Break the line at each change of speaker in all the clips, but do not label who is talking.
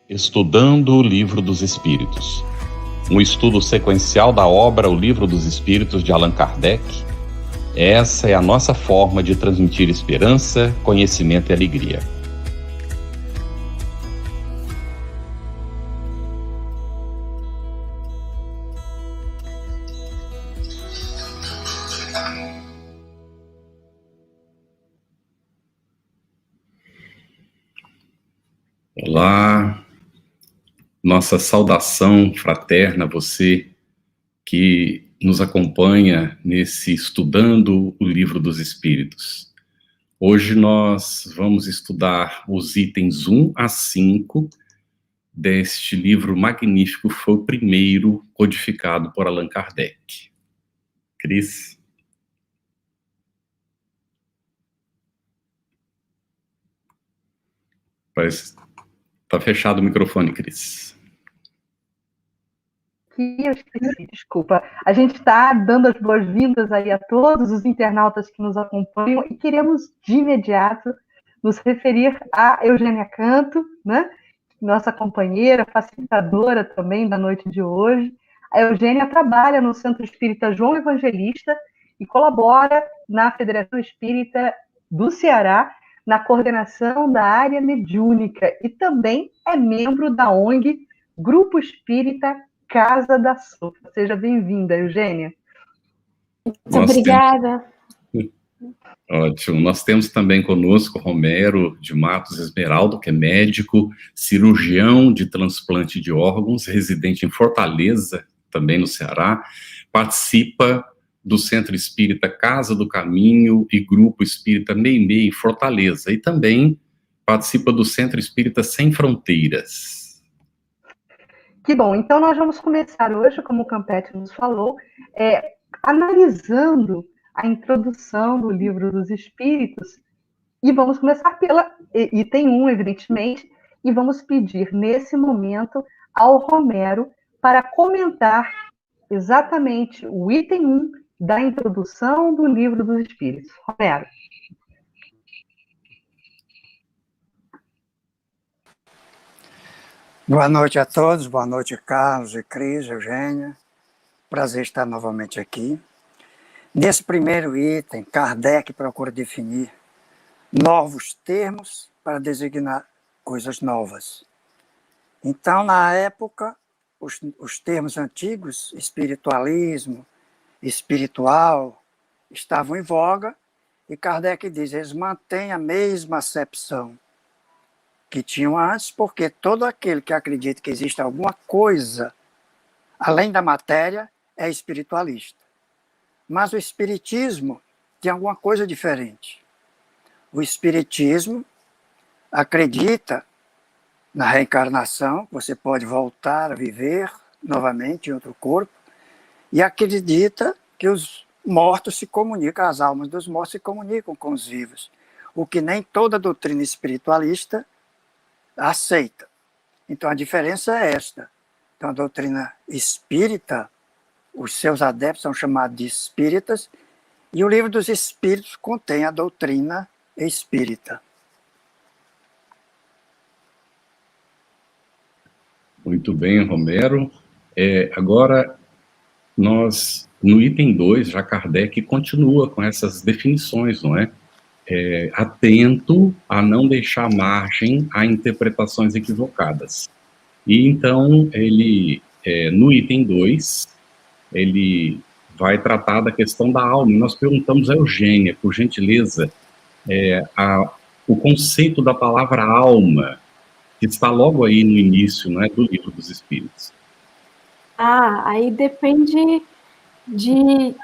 Estudando o Livro dos Espíritos. Um estudo sequencial da obra O Livro dos Espíritos de Allan Kardec. Essa é a nossa forma de transmitir esperança, conhecimento e alegria. Olá, nossa saudação fraterna a você que nos acompanha nesse Estudando o Livro dos Espíritos. Hoje nós vamos estudar os itens 1 a 5 deste livro magnífico, que foi o primeiro codificado por Allan Kardec. Cris? Está fechado o microfone, Cris.
Eu esqueci, desculpa. A gente está dando as boas-vindas aí a todos os internautas que nos acompanham e queremos de imediato nos referir a Eugênia Canto, né? Nossa companheira, facilitadora também da noite de hoje. A Eugênia trabalha no Centro Espírita João Evangelista e colabora na Federação Espírita do Ceará, na coordenação da área mediúnica, e também é membro da ONG Grupo Espírita Casa da Sopa. Seja bem-vinda, Eugênia.
Muito obrigada.
Ótimo. Nós temos também conosco Romero de Matos Esmeraldo, que é médico, cirurgião de transplante de órgãos, residente em Fortaleza, também no Ceará, participa do Centro Espírita Casa do Caminho e Grupo Espírita Meimei, em Fortaleza, e também participa do Centro Espírita Sem Fronteiras.
Que bom, então nós vamos começar hoje, como o Campete nos falou, analisando a introdução do Livro dos Espíritos, e vamos começar pela item 1, evidentemente, e vamos pedir nesse momento ao Romero para comentar exatamente o item 1 da introdução do Livro dos Espíritos. Romero.
Boa noite a todos, boa noite Carlos e Cris, Eugênia, prazer estar novamente aqui. Nesse primeiro item, Kardec procura definir novos termos para designar coisas novas. Então, na época, os termos antigos, espiritualismo, espiritual, estavam em voga, e Kardec diz, eles mantêm a mesma acepção que tinham antes, porque todo aquele que acredita que existe alguma coisa além da matéria é espiritualista. Mas o espiritismo tem alguma coisa diferente. O espiritismo acredita na reencarnação, você pode voltar a viver novamente em outro corpo, e acredita que os mortos se comunicam, as almas dos mortos se comunicam com os vivos, o que nem toda doutrina espiritualista aceita. Então a diferença é esta. Então a doutrina espírita, os seus adeptos são chamados de espíritas, e o Livro dos Espíritos contém a doutrina espírita.
Muito bem, Romero. Agora, nós, no item 2, já Kardec continua com essas definições, não é? Atento a não deixar margem a interpretações equivocadas. E então, ele, no item 2, ele vai tratar da questão da alma. E nós perguntamos a Eugênia, por gentileza, o conceito da palavra alma, que está logo aí no início, não é, do Livro dos Espíritos.
Aí depende de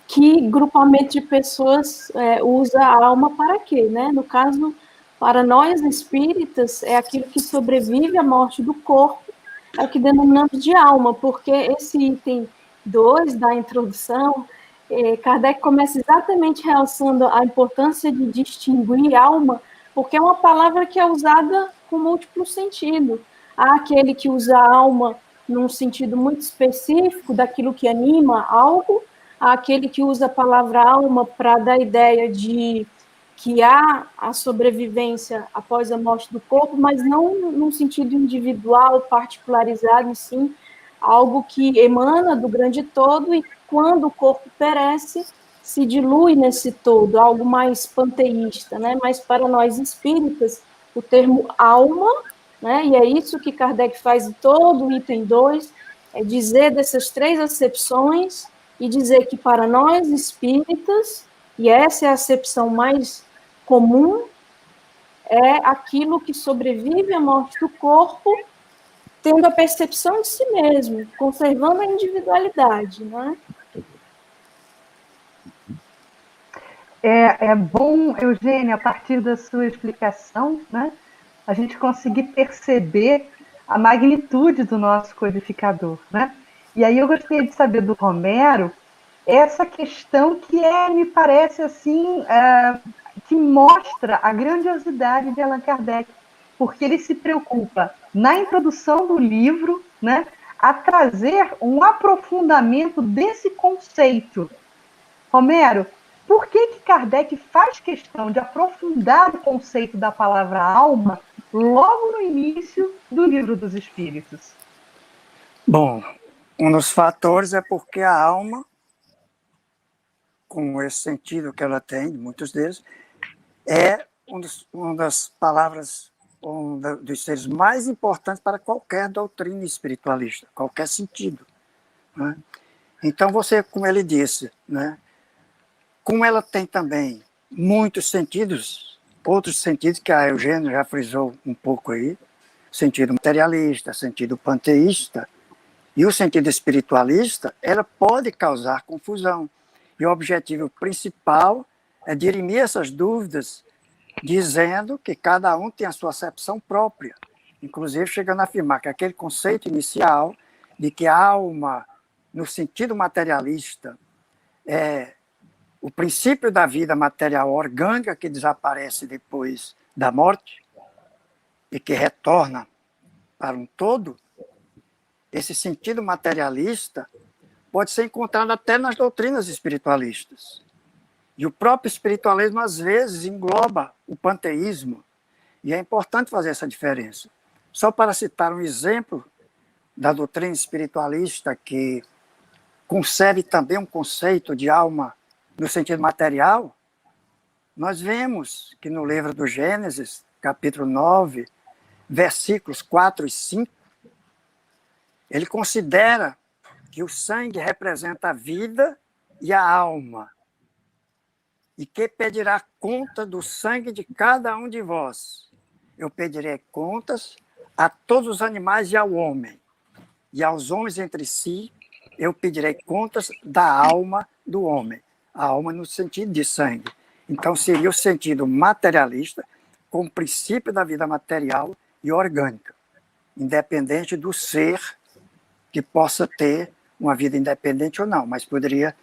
que grupamento de pessoas usa a alma para quê, né? No caso, para nós espíritas, é aquilo que sobrevive à morte do corpo, é o que denominamos de alma, porque esse item 2 da introdução, Kardec começa exatamente realçando a importância de distinguir alma, porque é uma palavra que é usada com múltiplo sentido. Há aquele que usa alma num sentido muito específico, daquilo que anima algo, há aquele que usa a palavra alma para dar ideia de que há a sobrevivência após a morte do corpo, mas não num sentido individual, particularizado, e sim algo que emana do grande todo e quando o corpo perece, se dilui nesse todo, algo mais panteísta, né? Mas para nós espíritas, o termo alma, né? E é isso que Kardec faz em todo o item 2, é dizer dessas três acepções e dizer que para nós espíritas, e essa é a acepção mais comum, é aquilo que sobrevive à morte do corpo, tendo a percepção de si mesmo, conservando a individualidade, né?
É bom, Eugênia, a partir da sua explicação, né, a gente conseguir perceber a magnitude do nosso codificador, né? E aí eu gostaria de saber do Romero essa questão que me parece assim, que mostra a grandiosidade de Allan Kardec, porque ele se preocupa na introdução do livro, né, a trazer um aprofundamento desse conceito. Romero, por que Kardec faz questão de aprofundar o conceito da palavra alma logo no início do Livro dos Espíritos?
Bom, um dos fatores é porque a alma, com esse sentido que ela tem, muitos deles, é uma das palavras, dos seres mais importantes para qualquer doutrina espiritualista, qualquer sentido. Né? Então, você, como ele disse, né, como ela tem também muitos sentidos, outros sentidos que a Eugênia já frisou um pouco aí, sentido materialista, sentido panteísta, e o sentido espiritualista, ela pode causar confusão. E o objetivo principal é dirimir essas dúvidas, dizendo que cada um tem a sua acepção própria, inclusive chegando a afirmar que aquele conceito inicial de que a alma, no sentido materialista, é o princípio da vida material orgânica que desaparece depois da morte e que retorna para um todo, esse sentido materialista pode ser encontrado até nas doutrinas espiritualistas. E o próprio espiritualismo, às vezes, engloba o panteísmo. E é importante fazer essa diferença. Só para citar um exemplo da doutrina espiritualista que concebe também um conceito de alma no sentido material, nós vemos que no livro do Gênesis, capítulo 9, versículos 4 e 5, ele considera que o sangue representa a vida e a alma, e que pedirá conta do sangue de cada um de vós. Eu pedirei contas a todos os animais e ao homem, e aos homens entre si eu pedirei contas da alma do homem. A alma no sentido de sangue. Então seria o sentido materialista com o princípio da vida material e orgânica, independente do ser que possa ter uma vida independente ou não, mas poderia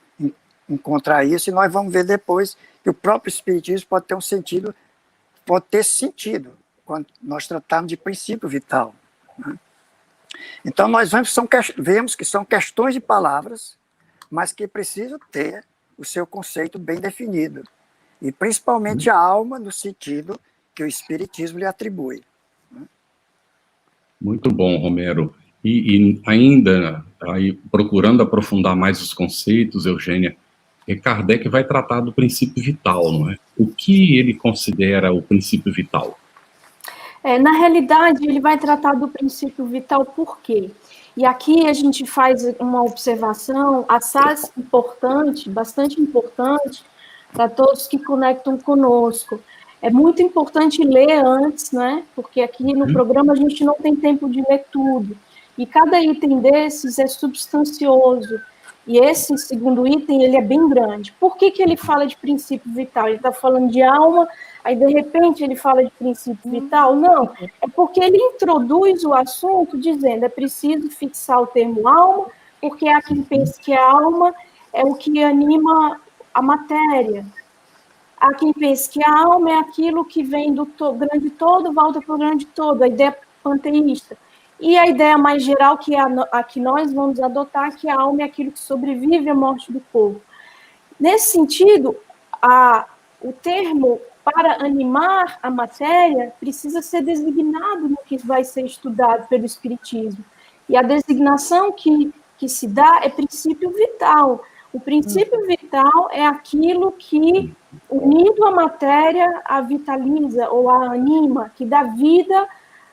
encontrar isso, e nós vamos ver depois que o próprio espiritismo pode ter um sentido, pode ter sentido, quando nós tratamos de princípio vital. Né? Então nós vemos que são questões de palavras, mas que precisam ter o seu conceito bem definido, e principalmente a alma no sentido que o espiritismo lhe atribui. Né?
Muito bom, Romero. E ainda, aí, procurando aprofundar mais os conceitos, Eugênia, Kardec vai tratar do princípio vital, não é? O que ele considera o princípio vital?
Na realidade, ele vai tratar do princípio vital por quê? E aqui a gente faz uma observação assaz importante, bastante importante, para todos que conectam conosco. É muito importante ler antes, né? Porque aqui no programa a gente não tem tempo de ler tudo. E cada item desses é substancioso. E esse segundo item, ele é bem grande. Por que ele fala de princípio vital? Ele está falando de alma, aí de repente ele fala de princípio vital? Não, é porque ele introduz o assunto dizendo, é preciso fixar o termo alma, porque há quem pense que a alma é o que anima a matéria. Há quem pense que a alma é aquilo que vem do grande todo, volta para o grande todo, a ideia panteísta. E a ideia mais geral, que é a que nós vamos adotar, que a alma é aquilo que sobrevive à morte do corpo. Nesse sentido, o termo para animar a matéria, precisa ser designado no que vai ser estudado pelo Espiritismo. E a designação que se dá é princípio vital. O princípio vital é aquilo que, unindo a matéria, a vitaliza ou a anima, que dá vida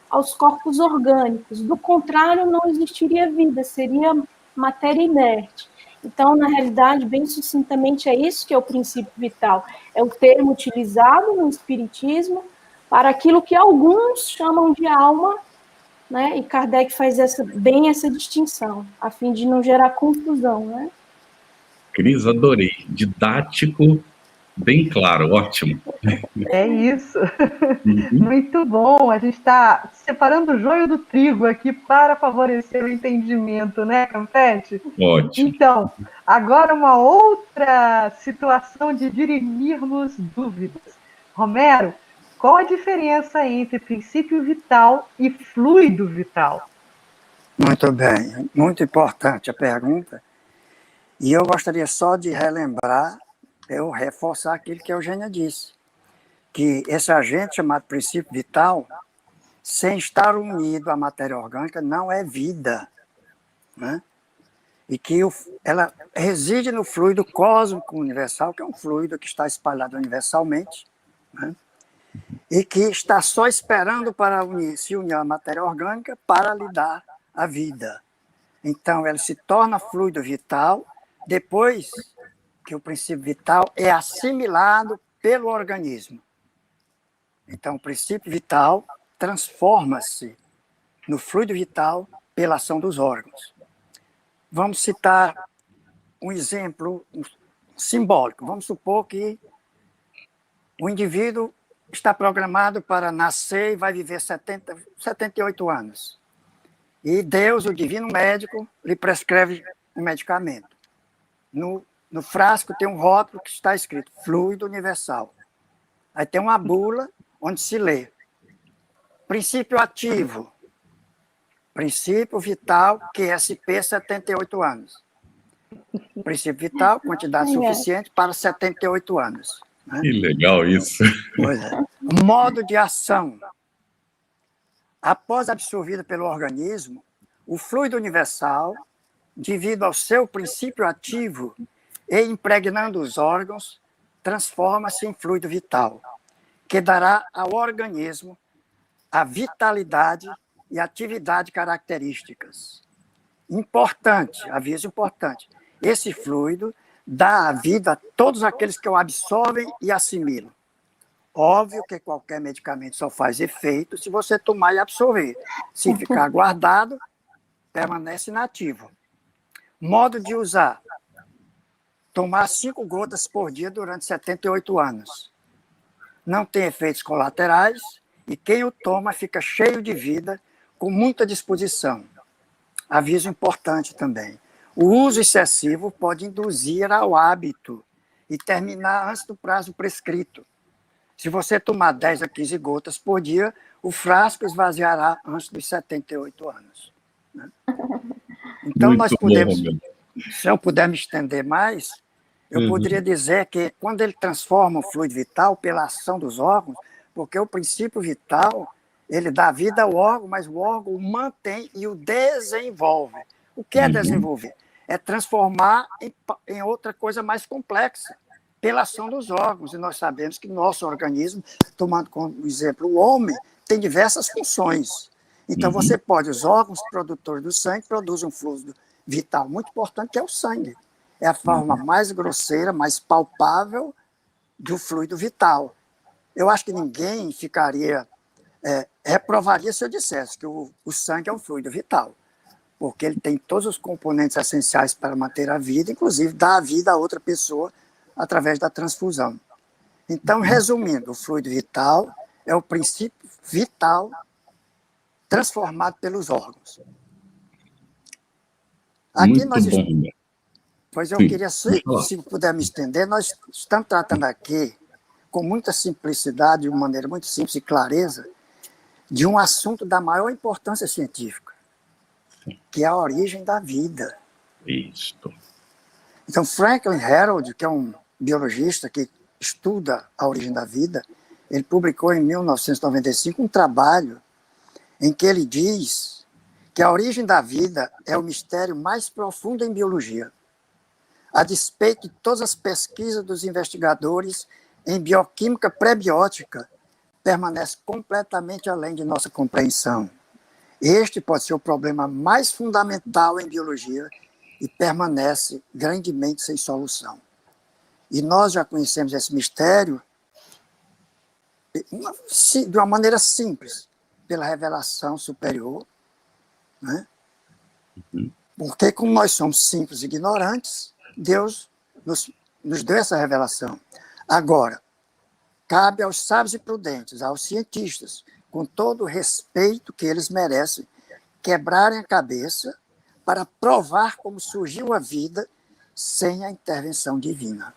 aos corpos orgânicos. Do contrário, não existiria vida, seria matéria inerte. Então, na realidade, bem sucintamente, é isso que é o princípio vital. É o termo utilizado no Espiritismo para aquilo que alguns chamam de alma, né? E Kardec faz bem essa distinção, a fim de não gerar confusão, né?
Cris, adorei. Didático, bem claro, ótimo.
É isso.
Uhum.
Muito bom. A gente está separando o joio do trigo aqui para favorecer o entendimento, né, Campeche?
Ótimo.
Então, agora uma outra situação de dirimirmos dúvidas. Romero, qual a diferença entre princípio vital e fluido vital?
Muito bem, muito importante a pergunta. E eu gostaria só de relembrar, eu reforçar aquilo que a Eugênia disse, que esse agente chamado princípio vital, sem estar unido à matéria orgânica, não é vida, né? E que ela reside no fluido cósmico universal, que é um fluido que está espalhado universalmente, né? E que está só esperando para se unir à matéria orgânica para lhe dar a vida. Então, ela se torna fluido vital depois que o princípio vital é assimilado pelo organismo. Então, o princípio vital transforma-se no fluido vital pela ação dos órgãos. Vamos citar um exemplo simbólico. Vamos supor que o indivíduo está programado para nascer e vai viver 78 anos. E Deus, o divino médico, lhe prescreve um medicamento. No frasco tem um rótulo que está escrito fluido universal. Aí tem uma bula onde se lê princípio ativo, princípio vital, QSP, 78 anos. Princípio vital, quantidade suficiente para 78 anos. Né?
Que legal isso.
Pois é. Modo de ação. Após absorvido pelo organismo, o fluido universal, devido ao seu princípio ativo e impregnando os órgãos, transforma-se em fluido vital, que dará ao organismo a vitalidade e atividade características. Importante, aviso importante, esse fluido dá a vida a todos aqueles que o absorvem e assimilam. Óbvio que qualquer medicamento só faz efeito se você tomar e absorver. Se ficar guardado, permanece inativo. Modo de usar. Tomar 5 gotas por dia durante 78 anos. Não tem efeitos colaterais e quem o toma fica cheio de vida, com muita disposição. Aviso importante também. O uso excessivo pode induzir ao hábito e terminar antes do prazo prescrito. Se você tomar 10 a 15 gotas por dia, o frasco esvaziará antes dos 78 anos. Né? Então,
Muito
nós podemos,
bom,
se eu puder me estender mais, eu poderia dizer que quando ele transforma o fluido vital pela ação dos órgãos, porque o princípio vital, ele dá vida ao órgão, mas o órgão o mantém e o desenvolve. O que é desenvolver? É transformar em outra coisa mais complexa, pela ação dos órgãos. E nós sabemos que nosso organismo, tomando como exemplo o homem, tem diversas funções. Então, você pode, os órgãos produtores do sangue produzem um fluido vital muito importante, que é o sangue. É a forma mais grosseira, mais palpável do fluido vital. Eu acho que ninguém reprovaria se eu dissesse que o sangue é um fluido vital, porque ele tem todos os componentes essenciais para manter a vida, inclusive dar a vida a outra pessoa através da transfusão. Então, resumindo, o fluido vital é o princípio vital transformado pelos órgãos. Aqui
muito bom.
Pois eu queria, se puder me estender, nós estamos tratando aqui, com muita simplicidade, de uma maneira muito simples e clareza, de um assunto da maior importância científica, que é a origem da vida.
Isso.
Então, Franklin Harold, que é um biologista que estuda a origem da vida, ele publicou em 1995 um trabalho em que ele diz que a origem da vida é o mistério mais profundo em biologia, a despeito de todas as pesquisas dos investigadores em bioquímica pré-biótica, permanece completamente além de nossa compreensão. Este pode ser o problema mais fundamental em biologia e permanece grandemente sem solução. E nós já conhecemos esse mistério de uma maneira simples, pela revelação superior, né? Porque, como nós somos simples e ignorantes, Deus nos deu essa revelação. Agora, cabe aos sábios e prudentes, aos cientistas, com todo o respeito que eles merecem, quebrarem a cabeça para provar como surgiu a vida sem a intervenção divina.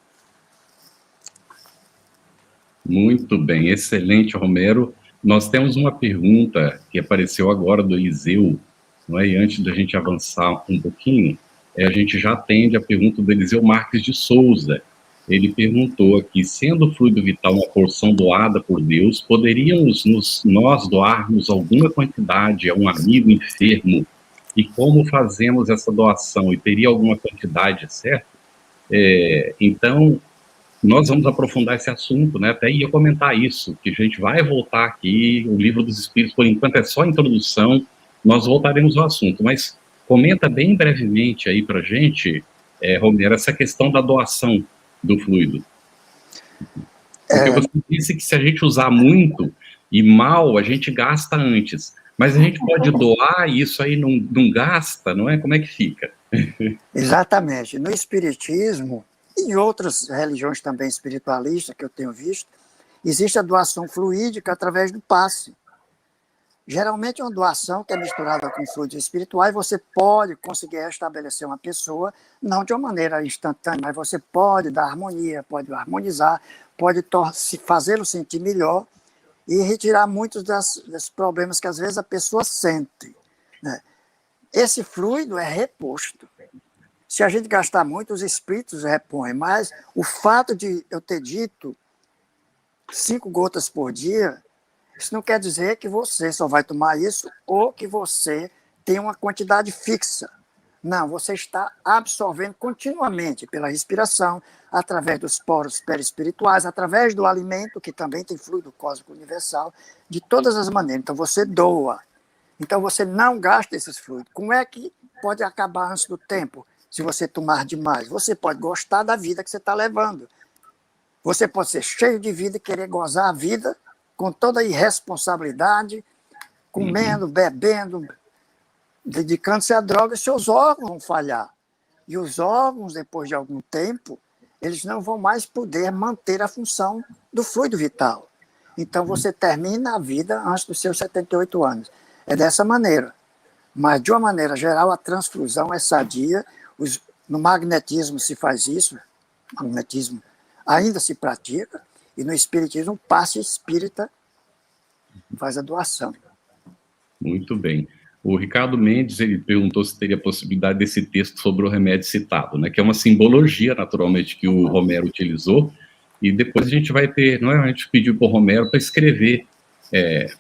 Muito bem, excelente, Romero. Nós temos uma pergunta que apareceu agora do Eliseu, não é? E antes da gente avançar um pouquinho, a gente já atende a pergunta do Eliseu Marques de Souza. Ele perguntou aqui, sendo o fluido vital uma porção doada por Deus, poderíamos nós doarmos alguma quantidade a um amigo enfermo? E como fazemos essa doação? E teria alguma quantidade, certo? Então, nós vamos aprofundar esse assunto, né? Até ia comentar isso, que a gente vai voltar aqui, o Livro dos Espíritos, por enquanto é só a introdução, nós voltaremos ao assunto, mas comenta bem brevemente aí pra gente, Romero, essa questão da doação do fluido. Porque você disse que se a gente usar muito e mal, a gente gasta antes, mas a gente pode doar e isso aí não gasta, não é? Como é que fica?
Exatamente. No Espiritismo, e em outras religiões também espiritualistas que eu tenho visto, existe a doação fluídica através do passe. Geralmente é uma doação que é misturada com fluidos espirituais, e você pode conseguir restabelecer uma pessoa, não de uma maneira instantânea, mas você pode dar harmonia, pode harmonizar, pode fazê-lo sentir melhor e retirar muitos dos problemas que às vezes a pessoa sente, né? Esse fluido é reposto. Se a gente gastar muito, os espíritos repõem, mas o fato de eu ter dito 5 gotas por dia, isso não quer dizer que você só vai tomar isso ou que você tem uma quantidade fixa. Não, você está absorvendo continuamente pela respiração, através dos poros perispirituais, através do alimento, que também tem fluido cósmico universal, de todas as maneiras. Então você doa. Então você não gasta esses fluidos. Como é que pode acabar antes do tempo, se você tomar demais? Você pode gostar da vida que você está levando. Você pode ser cheio de vida e querer gozar a vida com toda a irresponsabilidade, comendo, bebendo, dedicando-se à droga, seus órgãos vão falhar. E os órgãos, depois de algum tempo, eles não vão mais poder manter a função do fluido vital. Então você termina a vida antes dos seus 78 anos. É dessa maneira. Mas, de uma maneira geral, a transfusão é sadia. No magnetismo se faz isso, magnetismo ainda se pratica, e no espiritismo, o passe espírita faz a doação.
Muito bem. O Ricardo Mendes, ele perguntou se teria possibilidade desse texto sobre o remédio citado, né, que é uma simbologia, naturalmente, que o Romero utilizou, e depois a gente vai ter, não é, a gente pediu para o Romero para escrever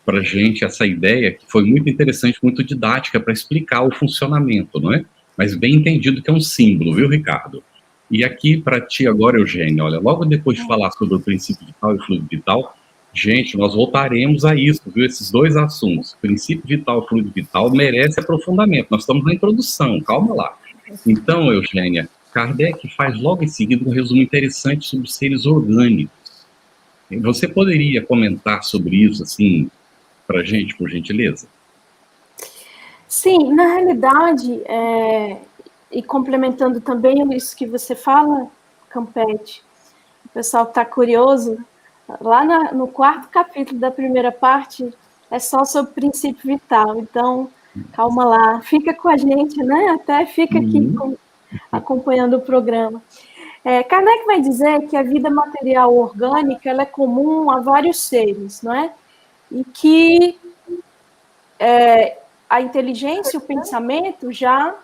para a gente essa ideia, que foi muito interessante, muito didática, para explicar o funcionamento, não é? Mas bem entendido que é um símbolo, viu, Ricardo? E aqui, para ti agora, Eugênia, olha, logo depois de falar sobre o princípio vital e o fluido vital, gente, nós voltaremos a isso, viu? Esses dois assuntos, princípio vital e fluido vital, merece aprofundamento. Nós estamos na introdução, calma lá. Então, Eugênia, Kardec faz logo em seguida um resumo interessante sobre os seres orgânicos. Você poderia comentar sobre isso, assim, para a gente, por gentileza?
Sim, na realidade, e complementando também isso que você fala, Campete, o pessoal está curioso, lá no 4º capítulo da primeira parte é só sobre princípio vital, então calma lá, fica com a gente, né? Até fica aqui acompanhando o programa. Kardec vai dizer que a vida material orgânica ela é comum a vários seres, não é? E que a inteligência e o pensamento já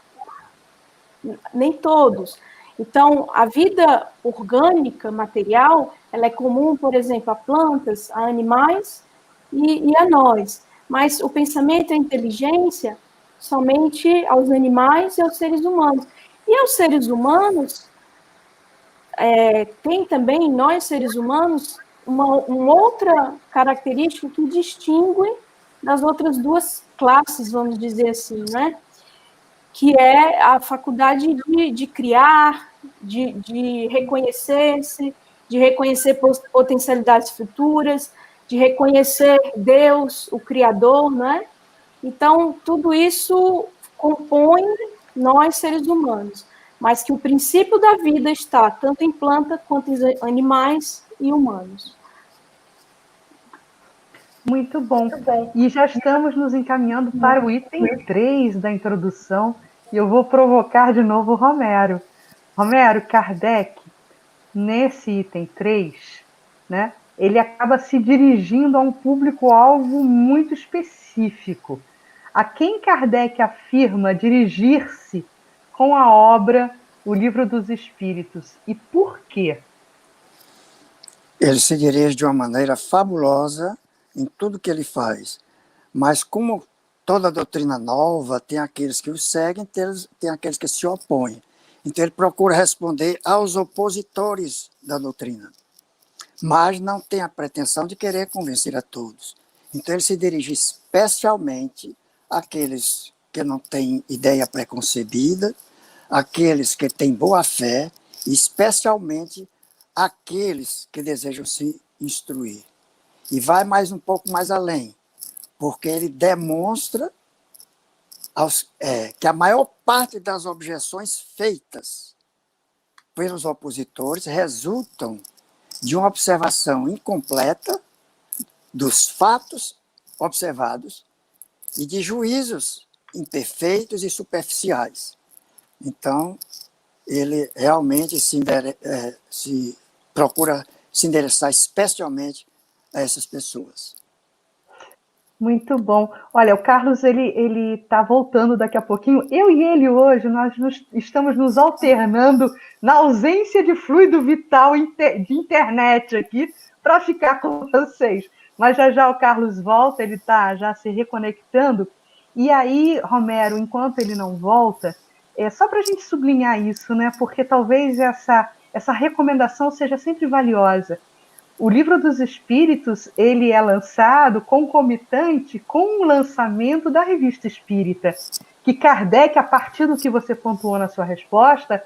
nem todos. Então, a vida orgânica, material, ela é comum, por exemplo, a plantas, a animais e a nós. Mas o pensamento e a inteligência somente aos animais e aos seres humanos. E aos seres humanos, tem também, nós seres humanos, uma outra característica que distingue das outras duas classes, vamos dizer assim, né? Que é a faculdade de criar, de reconhecer-se, de reconhecer potencialidades futuras, de reconhecer Deus, o Criador, né? Então, tudo isso compõe nós, seres humanos, mas que o princípio da vida está tanto em planta quanto em animais e humanos.
Muito bom. E já estamos nos encaminhando para o item 3 da introdução, e eu vou provocar de novo o Romero. Romero, Kardec, nesse item 3, né, ele acaba se dirigindo a um público-alvo muito específico. A quem Kardec afirma dirigir-se com a obra O Livro dos Espíritos, e por quê?
Ele se dirige de uma maneira fabulosa em tudo que ele faz, mas como toda doutrina nova, tem aqueles que o seguem, tem aqueles que se opõem. Então ele procura responder aos opositores da doutrina, mas não tem a pretensão de querer convencer a todos. Então ele se dirige especialmente àqueles que não têm ideia preconcebida, àqueles que têm boa fé, e especialmente àqueles que desejam se instruir. E vai mais um pouco mais além, porque ele demonstra que a maior parte das objeções feitas pelos opositores resultam de uma observação incompleta dos fatos observados e de juízos imperfeitos e superficiais. Então, ele realmente procura se endereçar especialmente a essas pessoas.
Muito bom. Olha, o Carlos, ele está voltando daqui a pouquinho. Eu e ele hoje, estamos nos alternando na ausência de fluido vital de internet aqui para ficar com vocês. Mas já o Carlos volta, ele está já se reconectando. E aí, Romero, enquanto ele não volta, só para a gente sublinhar isso, né? Porque talvez essa recomendação seja sempre valiosa. O Livro dos Espíritos, ele é lançado concomitante com o lançamento da Revista Espírita, que Kardec, a partir do que você pontuou na sua resposta,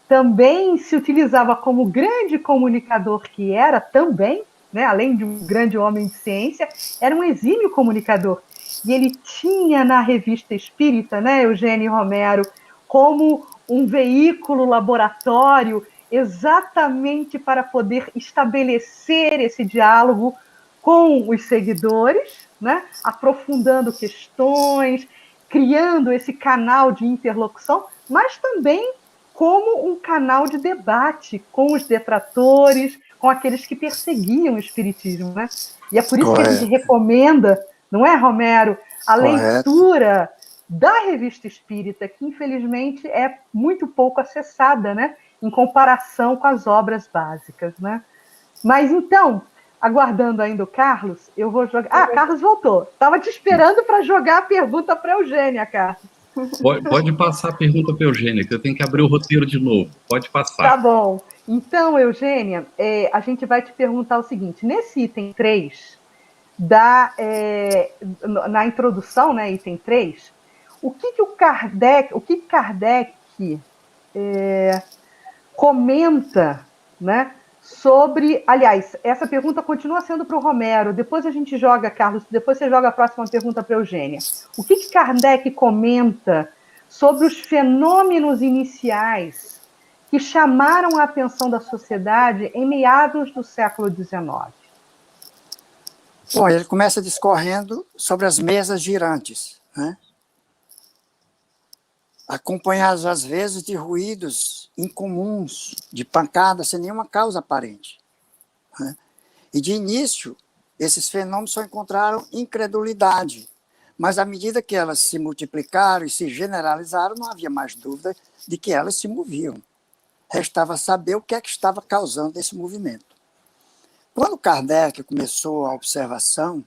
também se utilizava como grande comunicador que era também, né, além de um grande homem de ciência, era um exímio comunicador. E ele tinha na Revista Espírita, né, Eugênio Romero, como um veículo laboratório exatamente para poder estabelecer esse diálogo com os seguidores, né? Aprofundando questões, criando esse canal de interlocução, mas também como um canal de debate com os detratores, com aqueles que perseguiam o espiritismo, né? E é por isso que a gente recomenda, não é, Romero, a leitura da Revista Espírita, que infelizmente é muito pouco acessada, né? Em comparação com as obras básicas, né? Mas então, aguardando ainda o Carlos, eu vou jogar... Ah, Carlos voltou. Estava te esperando para jogar a pergunta para a Eugênia, Carlos.
Pode passar a pergunta para a Eugênia, que eu tenho que abrir o roteiro de novo. Pode passar.
Tá bom. Então, Eugênia, a gente vai te perguntar o seguinte. Nesse item 3, na introdução, né, item 3, o que Kardec comenta, né, sobre... Aliás, essa pergunta continua sendo para o Romero, depois a gente joga, Carlos, depois você joga a próxima pergunta para a Eugênia. O que Kardec comenta sobre os fenômenos iniciais que chamaram a atenção da sociedade em meados do século XIX?
Bom, ele começa discorrendo sobre as mesas girantes, né? Acompanhadas às vezes de ruídos incomuns, de pancadas sem nenhuma causa aparente, né? E de início, esses fenômenos só encontraram incredulidade, mas à medida que elas se multiplicaram e se generalizaram, não havia mais dúvida de que elas se moviam. restava saber o que é que estava causando esse movimento. Quando Kardec começou a observação,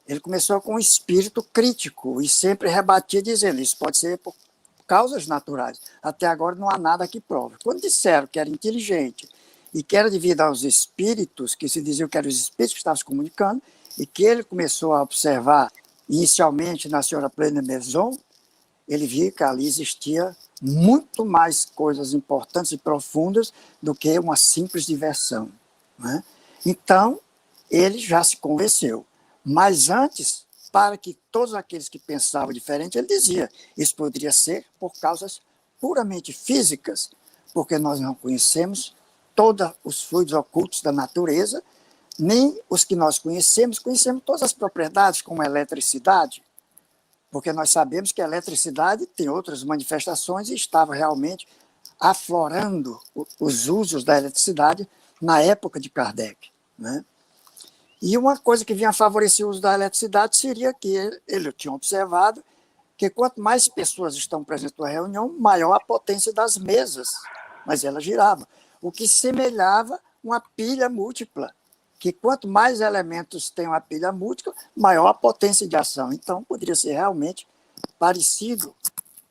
ele começou com um espírito crítico e sempre rebatia dizendo, isso pode ser por causas naturais. Até agora não há nada que prove. Quando disseram que era inteligente e que era devido aos espíritos, que se diziam que eram os espíritos que estavam se comunicando, e que ele começou a observar inicialmente na senhora Plena Maison, ele viu que ali existia muito mais coisas importantes e profundas do que uma simples diversão, né? Então, ele já se convenceu. Mas antes, para que todos aqueles que pensavam diferente, ele dizia, isso poderia ser por causas puramente físicas, porque nós não conhecemos todos os fluidos ocultos da natureza, nem os que nós conhecemos todas as propriedades, como a eletricidade, porque nós sabemos que a eletricidade tem outras manifestações e estava realmente aflorando os usos da eletricidade na época de Kardec, né? E uma coisa que vinha favorecer o uso da eletricidade seria que ele tinha observado que quanto mais pessoas estão presentes na reunião, maior a potência das mesas, mas ela girava, o que semelhava uma pilha múltipla, que quanto mais elementos tem uma pilha múltipla, maior a potência de ação. Então, poderia ser realmente parecido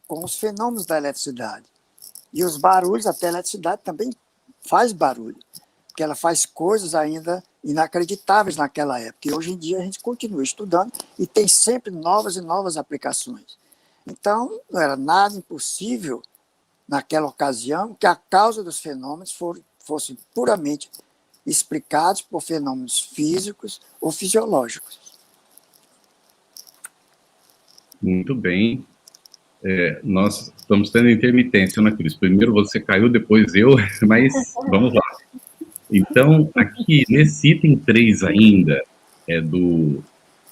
com os fenômenos da eletricidade. E os barulhos, até a eletricidade também faz barulho, porque ela faz coisas ainda inacreditáveis naquela época. E hoje em dia a gente continua estudando e tem sempre novas e novas aplicações. Então, não era nada impossível, naquela ocasião, que a causa dos fenômenos fosse puramente explicados por fenômenos físicos ou fisiológicos.
Muito bem. Nós estamos tendo intermitência, né, Cris? Primeiro você caiu, depois eu, mas vamos lá. Então, aqui, nesse item 3 ainda,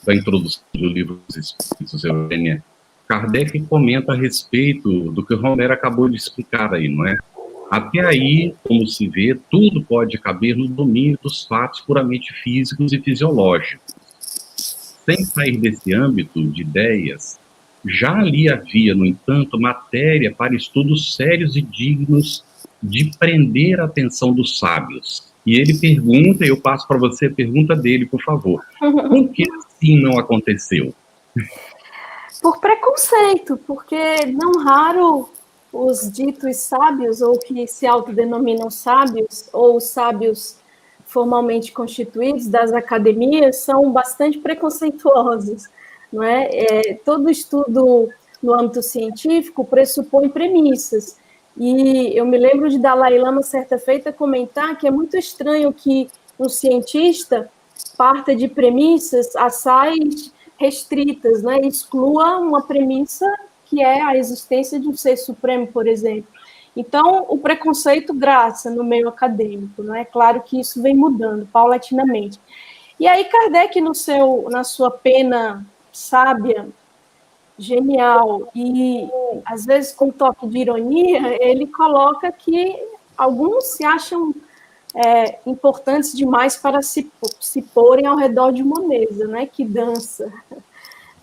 da introdução do livro dos Espíritos, Eugênia, Kardec comenta a respeito do que o Romero acabou de explicar aí, não é? Até aí, como se vê, tudo pode caber no domínio dos fatos puramente físicos e fisiológicos. Sem sair desse âmbito de ideias, já ali havia, no entanto, matéria para estudos sérios e dignos de prender a atenção dos sábios. E ele pergunta, e eu passo para você a pergunta dele, por favor. Por que assim não aconteceu?
Por preconceito, porque não raro os ditos sábios, ou que se autodenominam sábios, ou sábios formalmente constituídos das academias, são bastante preconceituosos, não é? Todo estudo no âmbito científico pressupõe premissas. E eu me lembro de Dalai Lama, certa feita, comentar que é muito estranho que um cientista parta de premissas assaz restritas, né? Exclua uma premissa que é a existência de um ser supremo, por exemplo. Então, o preconceito graça no meio acadêmico, não é? Claro que isso vem mudando paulatinamente. E aí Kardec, na sua pena sábia, genial, e às vezes com um toque de ironia, ele coloca que alguns se acham importantes demais para se porem ao redor de uma mesa, né? Que dança.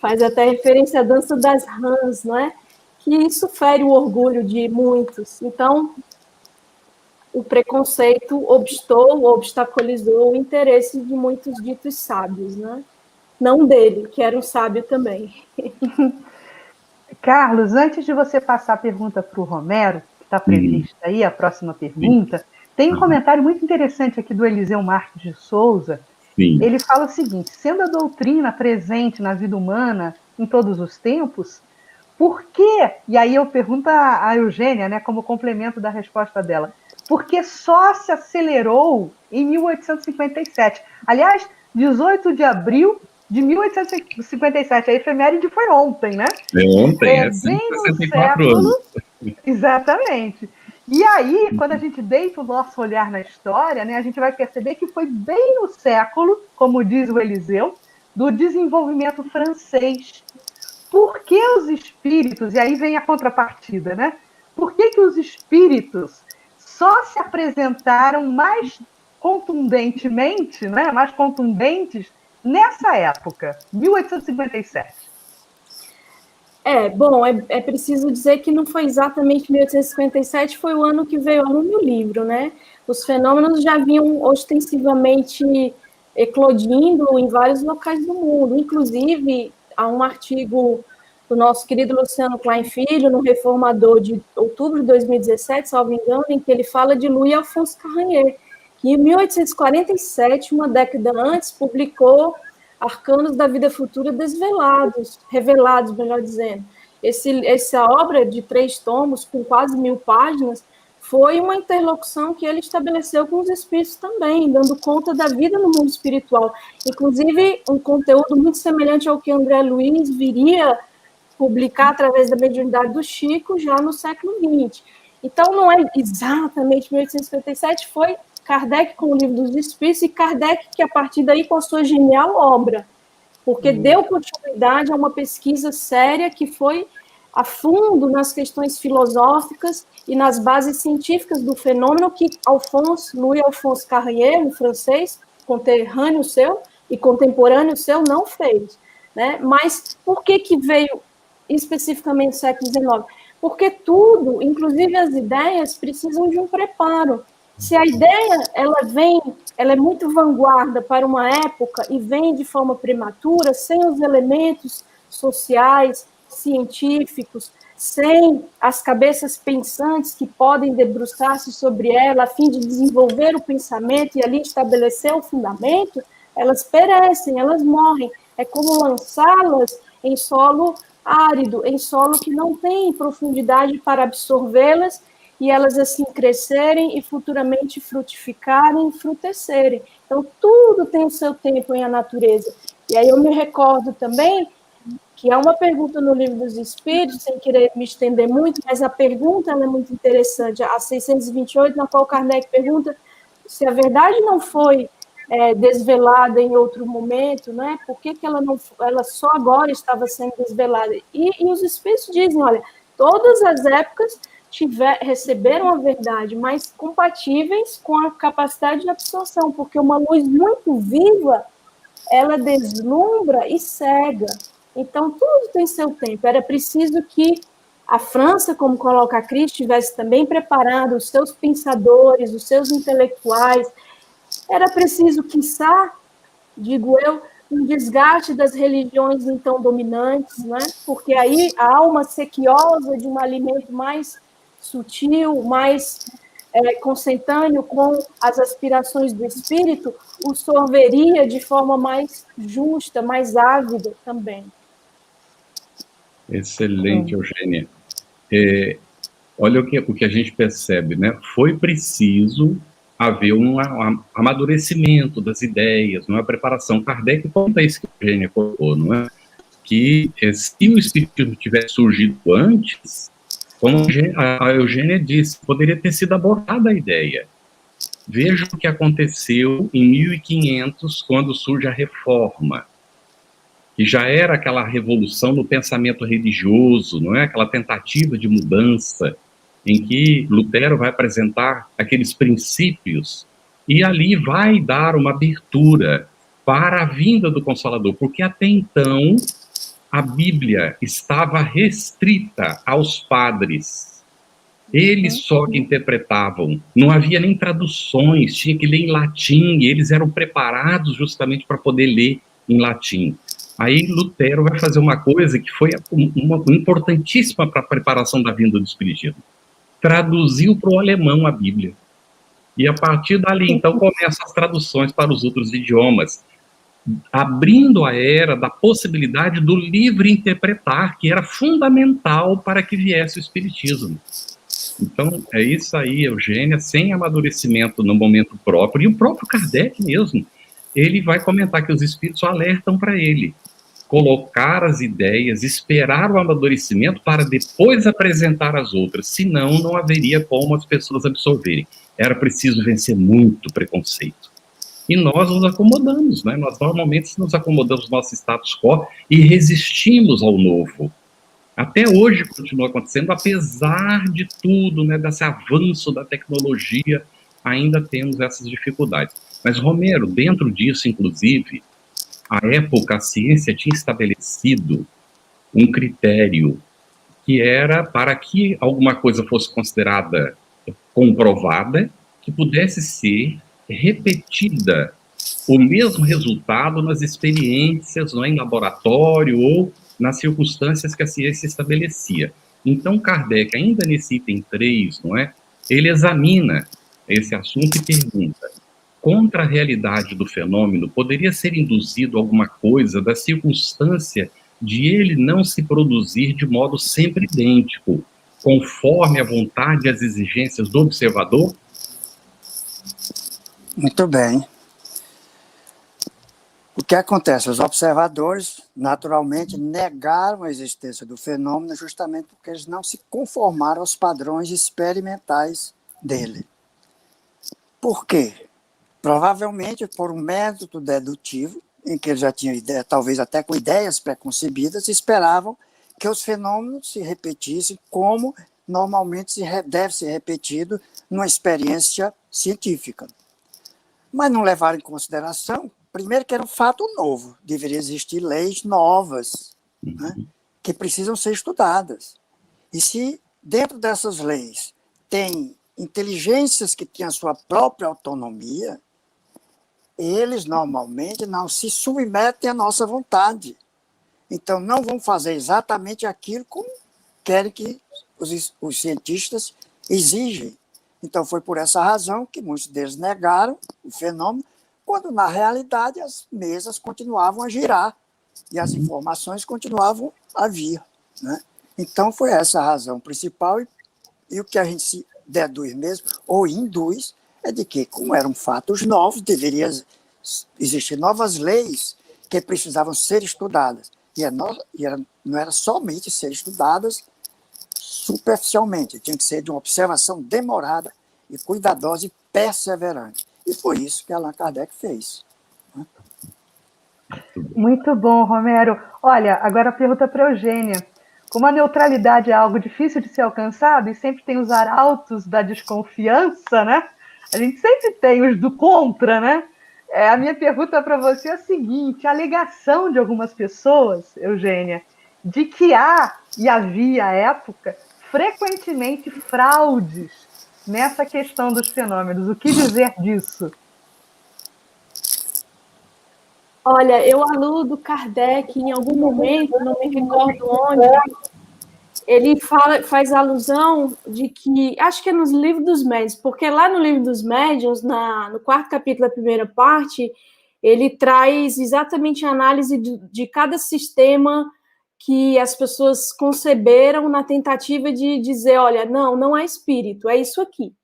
Faz até referência à dança das rãs, não é? Que isso fere o orgulho de muitos. Então, o preconceito obstaculizou o interesse de muitos ditos sábios, né? Não dele, que era um sábio também.
Carlos, antes de você passar a pergunta para o Romero, que está prevista aí, a próxima pergunta, tem um comentário muito interessante aqui do Eliseu Marques de Souza. Sim. Ele fala o seguinte: sendo a doutrina presente na vida humana em todos os tempos, por que, e aí eu pergunto a Eugênia, né, como complemento da resposta dela, por que só se acelerou em 1857? Aliás, 18 de abril de 1857, a efeméride foi ontem, né?
Ontem,
bem no século, anos. Exatamente. E aí, quando a gente deita o nosso olhar na história, né, a gente vai perceber que foi bem no século, como diz o Eliseu, do desenvolvimento francês. Por que os espíritos, e aí vem a contrapartida, né? Por que os espíritos só se apresentaram mais contundentemente, né, mais contundentes, nessa época, 1857?
Bom, é preciso dizer que não foi exatamente 1857, foi o ano que veio no meu livro, né? Os fenômenos já vinham ostensivamente eclodindo em vários locais do mundo, inclusive há um artigo do nosso querido Luciano Klein Filho, no Reformador de outubro de 2017, salvo engano, em que ele fala de Louis Alphonse Carrier, que em 1847, uma década antes, publicou Arcanos da Vida Futura revelados, melhor dizendo. Essa obra de 3 tomos, com quase 1000 páginas, foi uma interlocução que ele estabeleceu com os espíritos também, dando conta da vida no mundo espiritual. Inclusive, um conteúdo muito semelhante ao que André Luiz viria publicar através da mediunidade do Chico já no século XX. Então, não é exatamente 1857, foi Kardec com o Livro dos Espíritos, e Kardec que, a partir daí, com a sua genial obra, porque deu continuidade a uma pesquisa séria que foi a fundo nas questões filosóficas e nas bases científicas do fenômeno que Louis Alphonse Carrier, um francês, conterrâneo seu e contemporâneo seu, não fez. Né? Mas por que veio especificamente no século XIX? Porque tudo, inclusive as ideias, precisam de um preparo. Se a ideia ela é muito vanguarda para uma época e vem de forma prematura, sem os elementos sociais, científicos, sem as cabeças pensantes que podem debruçar-se sobre ela a fim de desenvolver o pensamento e ali estabelecer o fundamento, elas perecem, elas morrem. É como lançá-las em solo árido, em solo que não tem profundidade para absorvê-las e elas assim crescerem e futuramente frutificarem e frutecerem. Então, tudo tem o seu tempo em a natureza. E aí eu me recordo também que há uma pergunta no Livro dos Espíritos, sem querer me estender muito, mas a pergunta ela é muito interessante, a 628, na qual Kardec pergunta se a verdade não foi desvelada em outro momento, né? Por que ela só agora estava sendo desvelada? E os Espíritos dizem, olha, todas as épocas receberam a verdade, mas compatíveis com a capacidade de absorção, porque uma luz muito viva, ela deslumbra e cega. Então, tudo tem seu tempo. Era preciso que a França, como coloca a Cris, tivesse também preparado os seus pensadores, os seus intelectuais. Era preciso, quiçá, digo eu, um desgaste das religiões então dominantes, né? Porque aí a alma sequiosa de um alimento mais sutil, mais consentâneo com as aspirações do espírito, o sorveria de forma mais justa, mais ávida também.
Excelente, Eugênia. Olha o que a gente percebe, né? Foi preciso haver um amadurecimento das ideias, uma preparação. Kardec conta isso que a Eugênia colocou, não é? Que se o espiritismo tivesse surgido antes, como a Eugênia disse, poderia ter sido abortada a ideia. Veja o que aconteceu em 1500, quando surge a Reforma, que já era aquela revolução no pensamento religioso, não é? Aquela tentativa de mudança, em que Lutero vai apresentar aqueles princípios, e ali vai dar uma abertura para a vinda do Consolador, porque até então a Bíblia estava restrita aos padres. Eles só que interpretavam. Não havia nem traduções, tinha que ler em latim, e eles eram preparados justamente para poder ler em latim. Aí Lutero vai fazer uma coisa que foi importantíssima para a preparação da vinda do Espiritismo. Traduziu para o alemão a Bíblia. E a partir dali, então, começam as traduções para os outros idiomas, abrindo a era da possibilidade do livre interpretar, que era fundamental para que viesse o Espiritismo. Então, é isso aí, Eugênia, sem amadurecimento no momento próprio, e o próprio Kardec mesmo, ele vai comentar que os espíritos alertam para ele, colocar as ideias, esperar o amadurecimento para depois apresentar as outras, senão não haveria como as pessoas absorverem. Era preciso vencer muito preconceito. E nós nos acomodamos, né? Nós normalmente nos acomodamos no nosso status quo e resistimos ao novo. Até hoje continua acontecendo, apesar de tudo, né, desse avanço da tecnologia, ainda temos essas dificuldades. Mas, Romero, dentro disso, inclusive, à época, a ciência tinha estabelecido um critério que era para que alguma coisa fosse considerada comprovada, que pudesse ser repetida o mesmo resultado nas experiências, não é, em laboratório ou nas circunstâncias que a ciência estabelecia. Então, Kardec, ainda nesse item 3, não é, ele examina esse assunto e pergunta: contra a realidade do fenômeno, poderia ser induzido alguma coisa da circunstância de ele não se produzir de modo sempre idêntico, conforme a vontade e as exigências do observador?
Muito bem. O que acontece? Os observadores, naturalmente, negaram a existência do fenômeno justamente porque eles não se conformaram aos padrões experimentais dele. Por quê? Provavelmente por um método dedutivo, em que eles já tinham ideia, talvez até com ideias preconcebidas, esperavam que os fenômenos se repetissem como normalmente deve ser repetido numa experiência científica. Mas não levaram em consideração, primeiro, que era um fato novo, deveria existir leis novas, né, que precisam ser estudadas. E se dentro dessas leis tem inteligências que têm a sua própria autonomia, eles normalmente não se submetem à nossa vontade. Então não vão fazer exatamente aquilo como querem que os cientistas exigem. Então foi por essa razão que muitos deles negaram o fenômeno, quando na realidade as mesas continuavam a girar e as informações continuavam a vir, né? Então foi essa a razão principal, e o que a gente se deduz mesmo, ou induz, é de que, como eram fatos novos, deveria existir novas leis que precisavam ser estudadas. Não era somente ser estudadas superficialmente, tinha que ser de uma observação demorada e cuidadosa e perseverante. E foi isso que Allan Kardec fez.
Muito bom, Romero. Olha, agora a pergunta para a Eugênia. Como a neutralidade é algo difícil de ser alcançado e sempre tem os arautos da desconfiança, né? A gente sempre tem os do contra, né? A minha pergunta para você é a seguinte: a alegação de algumas pessoas, Eugênia, de que há e havia à época frequentemente fraudes nessa questão dos fenômenos. O que dizer disso?
Olha, eu aludo Kardec em algum momento, não me recordo onde, ele faz alusão de que, acho que é nos livros dos médiuns, porque lá no livro dos médiuns, no 4º capítulo da primeira parte, ele traz exatamente a análise de cada sistema que as pessoas conceberam na tentativa de dizer, olha, não é espírito, é isso aqui.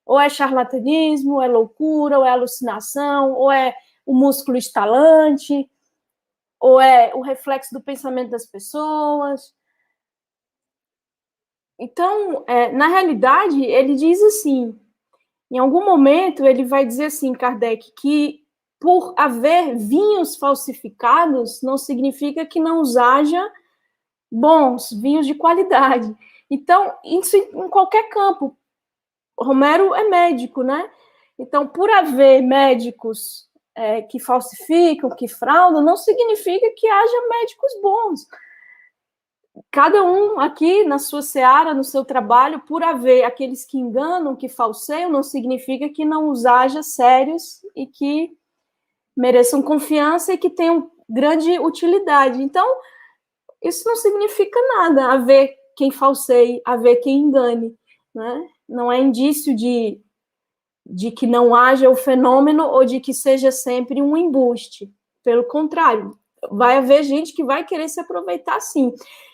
Ou é charlatanismo, ou é loucura, ou é alucinação, ou é o músculo estalante, ou é o reflexo do pensamento das pessoas. Então, na realidade, ele diz assim, em algum momento ele vai dizer assim, Kardec, que por haver vinhos falsificados, não significa que não os haja bons, vinhos de qualidade. Então, isso em qualquer campo. Romero é médico, né? Então, por haver médicos que falsificam, que fraudam, não significa que haja médicos bons. Cada um aqui na sua seara, no seu trabalho, por haver aqueles que enganam, que falseiam, não significa que não os haja sérios e que mereçam confiança e que tenham grande utilidade. Então, isso não significa nada, haver quem falseie, haver quem engane, né? Não é indício de que não haja o fenômeno ou de que seja sempre um embuste. Pelo contrário, vai haver gente que vai querer se aproveitar, sim.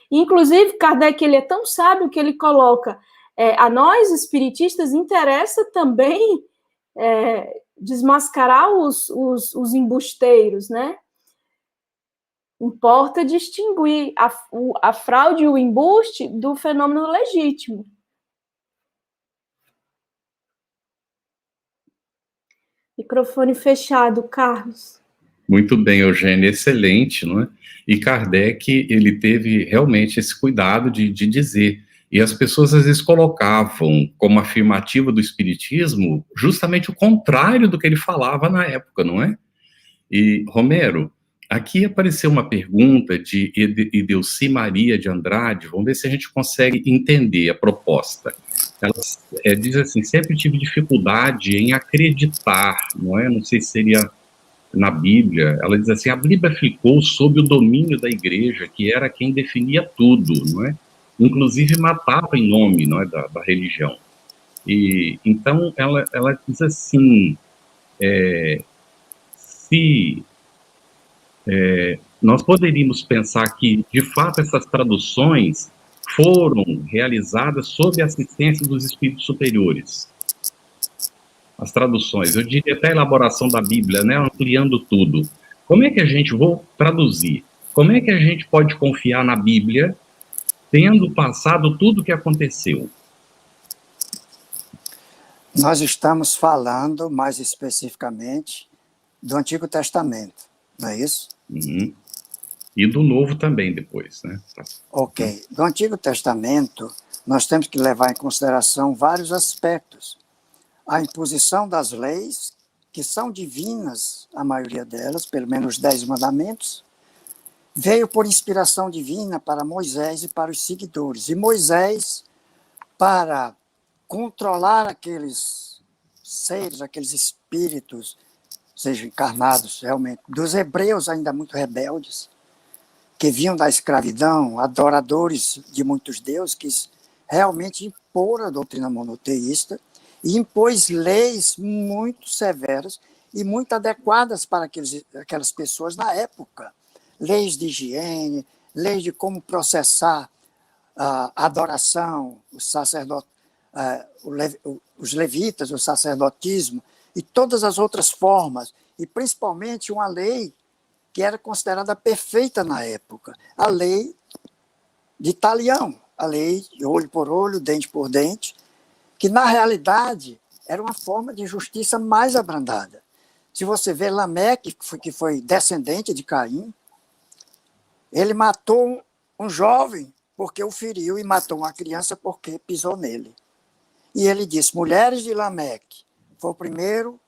Inclusive, Kardec, ele é tão sábio que ele coloca, a nós, espiritistas, interessa também desmascarar os embusteiros, né? Importa distinguir a fraude e o embuste do fenômeno legítimo. Microfone fechado, Carlos.
Muito bem, Eugênia, excelente, não é? E Kardec, ele teve realmente esse cuidado de dizer, e as pessoas às vezes colocavam como afirmativa do espiritismo justamente o contrário do que ele falava na época, não é? E, Romero, Aqui apareceu uma pergunta de Ideuci Maria de Andrade, vamos ver se a gente consegue entender a proposta. Ela diz assim, sempre tive dificuldade em acreditar, não é? Não sei se seria na Bíblia. Ela diz assim, a Bíblia ficou sob o domínio da igreja, que era quem definia tudo, não é? Inclusive matava em nome, não é, da religião. E então ela diz assim, se nós poderíamos pensar que, de fato, essas traduções foram realizadas sob a assistência dos espíritos superiores. As traduções, eu diria até a elaboração da Bíblia, né, ampliando tudo. Como é que a gente, vou traduzir, como é que a gente pode confiar na Bíblia tendo passado tudo o que aconteceu?
Nós estamos falando, mais especificamente, do Antigo Testamento, não é isso?
Uhum. E do Novo também depois, né?
Ok. Do Antigo Testamento, nós temos que levar em consideração vários aspectos. A imposição das leis, que são divinas, a maioria delas, pelo menos os 10 mandamentos, veio por inspiração divina para Moisés e para os seguidores. E Moisés, para controlar aqueles seres, aqueles espíritos, sejam encarnados realmente, dos hebreus ainda muito rebeldes, que vinham da escravidão, adoradores de muitos deuses, que realmente impor a doutrina monoteísta e impôs leis muito severas e muito adequadas para aquelas pessoas na época. Leis de higiene, leis de como processar a adoração, o sacerdote, os levitas, o sacerdotismo e todas as outras formas, e principalmente uma lei que era considerada perfeita na época, a lei de Talião, a lei de olho por olho, dente por dente, que na realidade era uma forma de justiça mais abrandada. Se você vê Lameque, que foi descendente de Caim, ele matou um jovem porque o feriu e matou uma criança porque pisou nele. E ele disse, mulheres de Lameque, foi o primeiro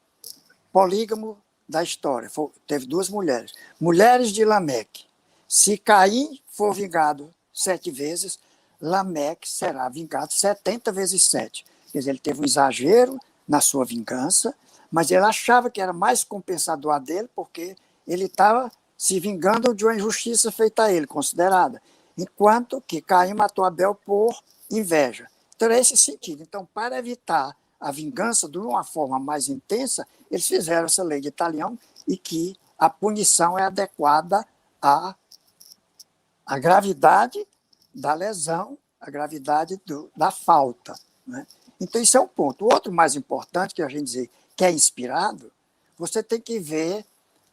polígamo da história, teve 2 mulheres. Mulheres de Lameque, se Caim for vingado 7 vezes, Lameque será vingado 70 vezes 7. Quer dizer, ele teve um exagero na sua vingança, mas ele achava que era mais compensador a dele, porque ele estava se vingando de uma injustiça feita a ele, considerada. Enquanto que Caim matou Abel por inveja. Então, é esse sentido. Então, para evitar a vingança de uma forma mais intensa, eles fizeram essa lei de Talião e que a punição é adequada à gravidade da lesão, à gravidade da falta. Né? Então, isso é um ponto. O outro mais importante, que a gente dizer que é inspirado, você tem que ver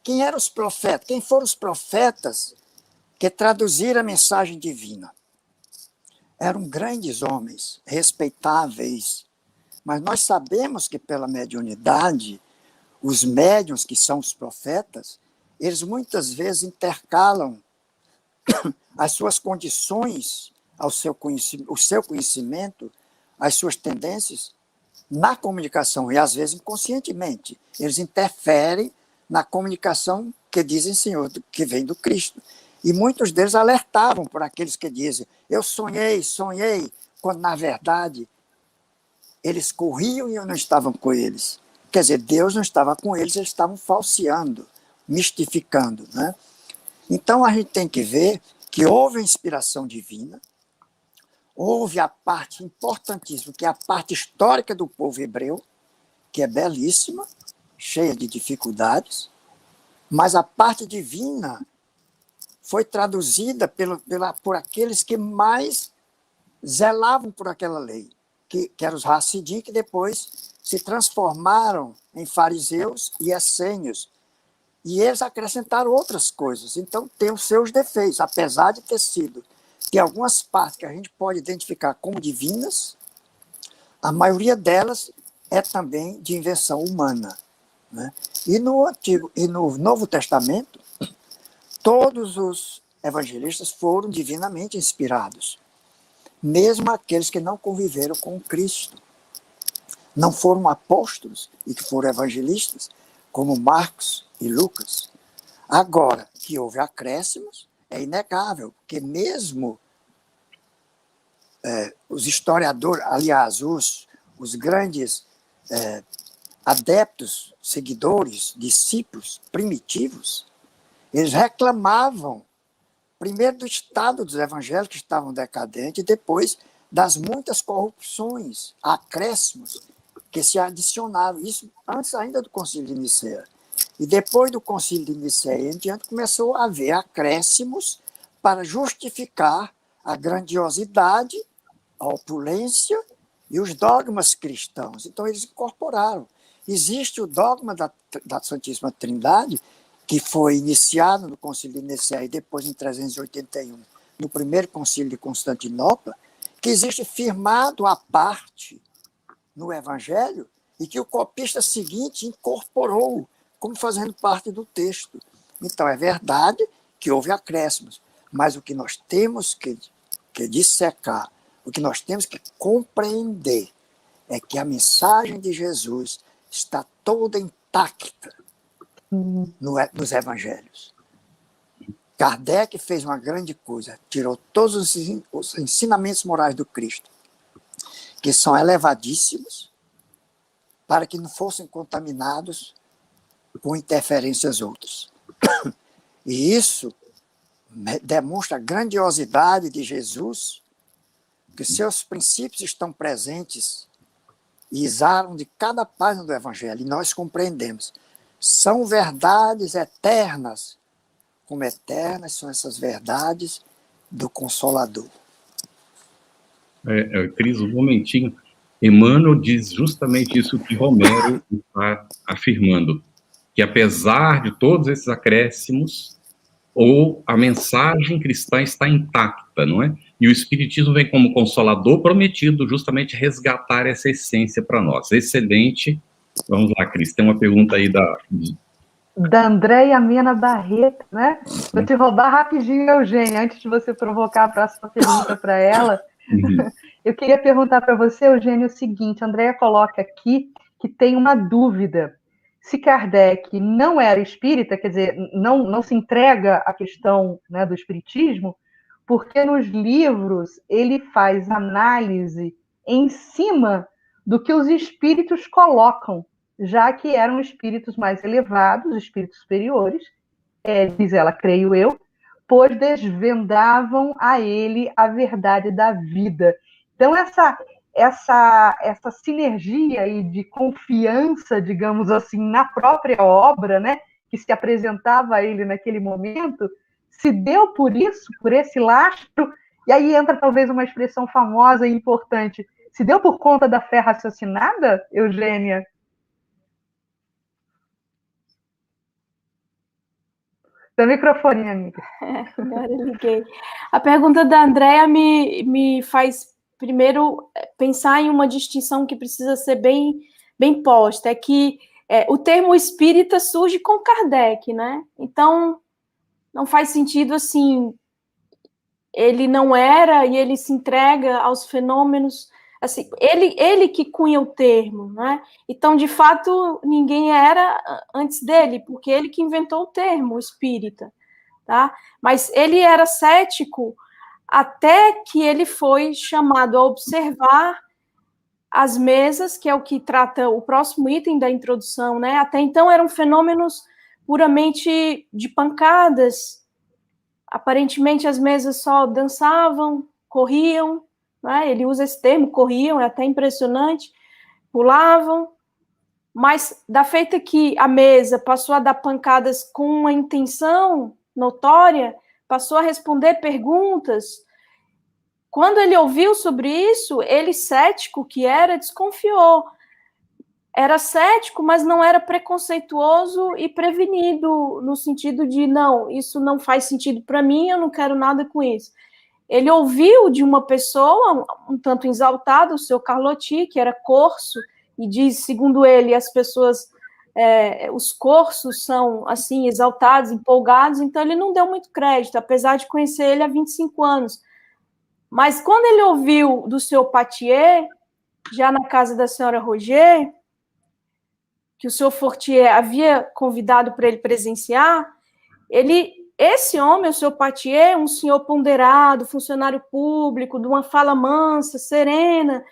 quem eram os profetas, quem foram os profetas que traduziram a mensagem divina. Eram grandes homens, respeitáveis, mas nós sabemos que pela mediunidade, os médiuns, que são os profetas, eles muitas vezes intercalam as suas condições, o seu conhecimento, as suas tendências na comunicação, e às vezes inconscientemente. Eles interferem na comunicação que dizem Senhor, que vem do Cristo. E muitos deles alertavam por aqueles que dizem, eu sonhei, quando na verdade eles corriam e eu não estavam com eles. Quer dizer, Deus não estava com eles estavam falseando, mistificando. Né? Então a gente tem que ver que houve a inspiração divina, houve a parte importantíssima, que é a parte histórica do povo hebreu, que é belíssima, cheia de dificuldades, mas a parte divina foi traduzida por aqueles que mais zelavam por aquela lei, que eram os Hassidim, que depois se transformaram em fariseus e essênios. E eles acrescentaram outras coisas. Então, tem os seus defeitos, apesar de ter sido. Tem algumas partes que a gente pode identificar como divinas, a maioria delas é também de invenção humana. Né? E no Novo Testamento, todos os evangelistas foram divinamente inspirados, mesmo aqueles que não conviveram com Cristo. Não foram apóstolos e que foram evangelistas, como Marcos e Lucas. Agora, que houve acréscimos, é inegável, porque mesmo os historiadores, aliás, os grandes adeptos, seguidores, discípulos primitivos, eles reclamavam, primeiro do estado dos evangelhos que estavam decadentes, e depois das muitas corrupções, acréscimos que se adicionaram, isso antes ainda do Concílio de Nicéia. E depois do Concílio de Nicéia em diante, começou a haver acréscimos para justificar a grandiosidade, a opulência e os dogmas cristãos. Então, eles incorporaram. Existe o dogma da Santíssima Trindade, que foi iniciado no Concílio de Nicéia e depois, em 381, no primeiro Concílio de Constantinopla, que existe firmado à parte no Evangelho e que o copista seguinte incorporou como fazendo parte do texto. Então, é verdade que houve acréscimos, mas o que nós temos que dissecar, o que nós temos que compreender é que a mensagem de Jesus está toda intacta nos evangelhos. Kardec fez uma grande coisa, tirou todos os ensinamentos morais do Cristo, que são elevadíssimos, para que não fossem contaminados com interferências outras. E isso demonstra a grandiosidade de Jesus, que seus princípios estão presentes e exalam de cada página do Evangelho, e nós compreendemos. São verdades eternas, como eternas são essas verdades do Consolador.
Cris, um momentinho. Emmanuel diz justamente isso que Romero está afirmando, que apesar de todos esses acréscimos, a mensagem cristã está intacta, não é? E o Espiritismo vem como consolador prometido justamente resgatar essa essência para nós. Excelente. Vamos lá, Cris, tem uma pergunta aí
da Andréia Mena Barreto, né? Vou te roubar rapidinho, Eugênia, antes de você provocar a próxima pergunta para ela. Eu queria perguntar para você, Eugênia, o seguinte: a Andréia coloca aqui que tem uma dúvida. Se Kardec não era espírita, quer dizer, não se entrega à questão, né, do espiritismo, porque nos livros ele faz análise em cima do que os espíritos colocam, já que eram espíritos mais elevados, espíritos superiores, diz ela, creio eu, pois desvendavam a ele a verdade da vida. Então, essa sinergia aí de confiança, digamos assim, na própria obra, né, que se apresentava a ele naquele momento, se deu por isso, por esse lastro, e aí entra talvez uma expressão famosa e importante, se deu por conta da fé raciocinada, Eugênia? Seu microfone, amiga.
Agora eu liguei. A pergunta da Andréia me faz, primeiro, pensar em uma distinção que precisa ser bem posta, é que o termo espírita surge com Kardec, né? Então, não faz sentido, assim, ele não era e ele se entrega aos fenômenos, assim, ele que cunha o termo, né? Então, de fato, ninguém era antes dele, porque ele que inventou o termo espírita, tá? Mas ele era cético até que ele foi chamado a observar as mesas, que é o que trata o próximo item da introdução, né? Até então eram fenômenos puramente de pancadas. Aparentemente as mesas só dançavam, corriam, né? Ele usa esse termo, corriam, é até impressionante, pulavam, mas da feita que a mesa passou a dar pancadas com uma intenção notória, passou a responder perguntas. Quando ele ouviu sobre isso, ele, cético que era, desconfiou. Era cético, mas não era preconceituoso e prevenido, no sentido de, não, isso não faz sentido para mim, eu não quero nada com isso. Ele ouviu de uma pessoa, um tanto exaltada, o seu Carlotti, que era corso, e diz, segundo ele, as pessoas, os corsos são, assim, exaltados, empolgados, então ele não deu muito crédito, apesar de conhecer ele há 25 anos. Mas quando ele ouviu do seu Patier, já na casa da senhora Roger, que o senhor Fortier havia convidado para ele presenciar, Esse homem, o seu Patier, um senhor ponderado, funcionário público, de uma fala mansa, serena.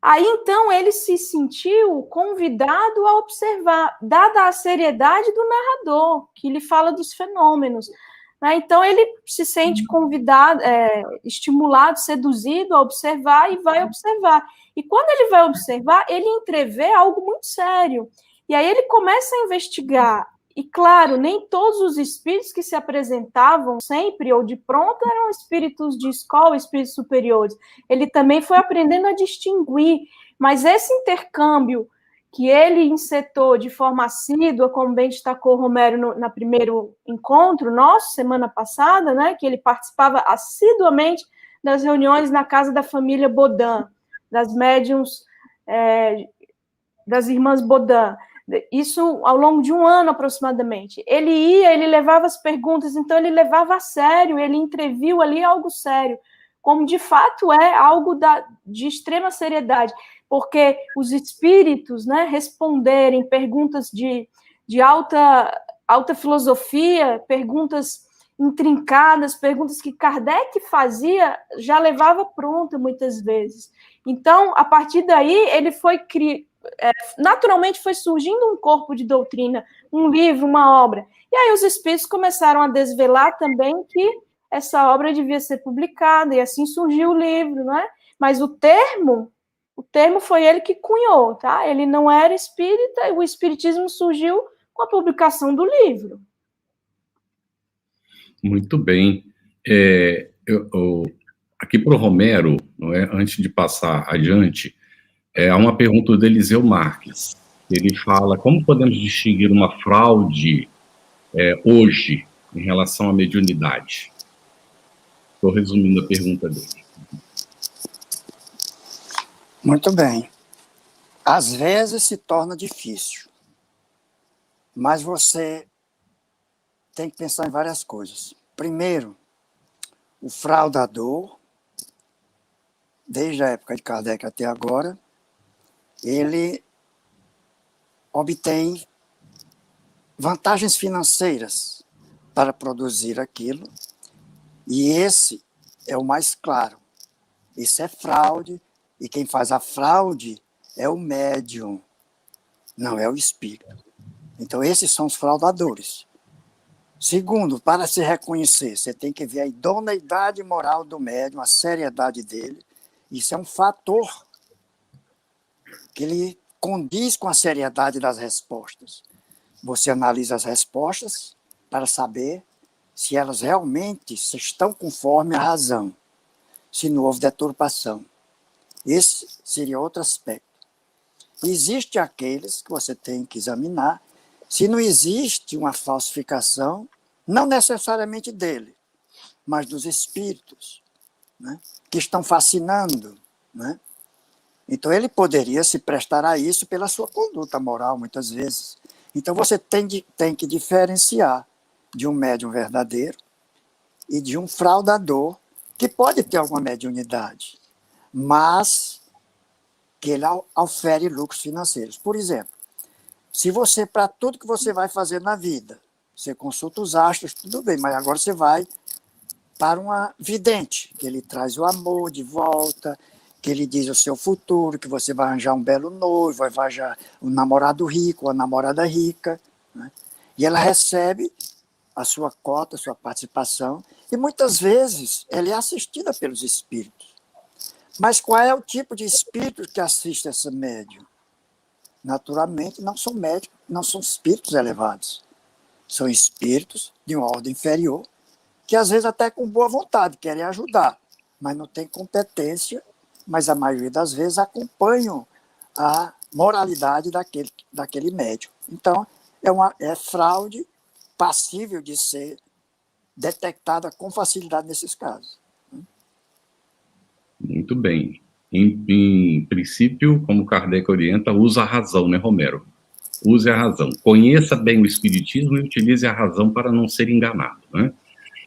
Aí, então, ele se sentiu convidado a observar, dada a seriedade do narrador, que lhe fala dos fenômenos. Né? Então, ele se sente convidado, estimulado, seduzido a observar e vai observar. E quando ele vai observar, ele entrevê algo muito sério. E aí ele começa a investigar. E, claro, nem todos os espíritos que se apresentavam sempre ou de pronto eram espíritos de escola, espíritos superiores. Ele também foi aprendendo a distinguir. Mas esse intercâmbio que ele insetou de forma assídua, como bem destacou Romero no primeiro encontro nosso, semana passada, né, que ele participava assiduamente das reuniões na casa da família Bodin, das médiums, das irmãs Bodin. Isso ao longo de um ano, aproximadamente. Ele ia, ele levava as perguntas, então ele levava a sério, ele entreviu ali algo sério, como de fato é algo de extrema seriedade, porque os espíritos, né, responderem perguntas de alta filosofia, perguntas intrincadas, perguntas que Kardec fazia, já levava pronta muitas vezes. Então, a partir daí, ele foi naturalmente foi surgindo um corpo de doutrina, um livro, uma obra. E aí os espíritos começaram a desvelar também que essa obra devia ser publicada, e assim surgiu o livro, né? Mas o termo foi ele que cunhou, tá? Ele não era espírita, e o espiritismo surgiu com a publicação do livro.
Muito bem. Aqui para o Romero, não é, antes de passar adiante, há uma pergunta do Eliseu Marques. Ele fala, como podemos distinguir uma fraude hoje em relação à mediunidade? Estou resumindo a pergunta dele.
Muito bem. Às vezes se torna difícil, mas você tem que pensar em várias coisas. Primeiro, o fraudador, desde a época de Kardec até agora, ele obtém vantagens financeiras para produzir aquilo, e esse é o mais claro. Isso é fraude, e quem faz a fraude é o médium, não é o espírito. Então, esses são os fraudadores. Segundo, para se reconhecer, você tem que ver a idoneidade moral do médium, a seriedade dele. Isso é um fator que ele condiz com a seriedade das respostas. Você analisa as respostas para saber se elas realmente estão conforme a razão, se não houve deturpação. Esse seria outro aspecto. Existem aqueles que você tem que examinar se não existe uma falsificação, não necessariamente dele, mas dos espíritos, né, que estão fascinando, né? Então, ele poderia se prestar a isso pela sua conduta moral, muitas vezes. Então, você tem que diferenciar de um médium verdadeiro e de um fraudador, que pode ter alguma mediunidade, mas que ele ofere lucros financeiros. Por exemplo, se você, para tudo que você vai fazer na vida, você consulta os astros, tudo bem, mas agora você vai para uma vidente, que ele traz o amor de volta, que ele diz o seu futuro, que você vai arranjar um belo noivo, vai arranjar um namorado rico, uma namorada rica, né? E ela recebe a sua cota, a sua participação, e muitas vezes ela é assistida pelos espíritos. Mas qual é o tipo de espírito que assiste essa médium? Naturalmente, não são médicos, não são espíritos elevados. São espíritos de uma ordem inferior, que às vezes até com boa vontade querem ajudar, mas não têm competência, mas a maioria das vezes acompanham a moralidade daquele médium. Então, é fraude passível de ser detectada com facilidade nesses casos.
Muito bem. Em princípio, como Kardec orienta, usa a razão, né, Romero? Use a razão. Conheça bem o espiritismo e utilize a razão para não ser enganado, né?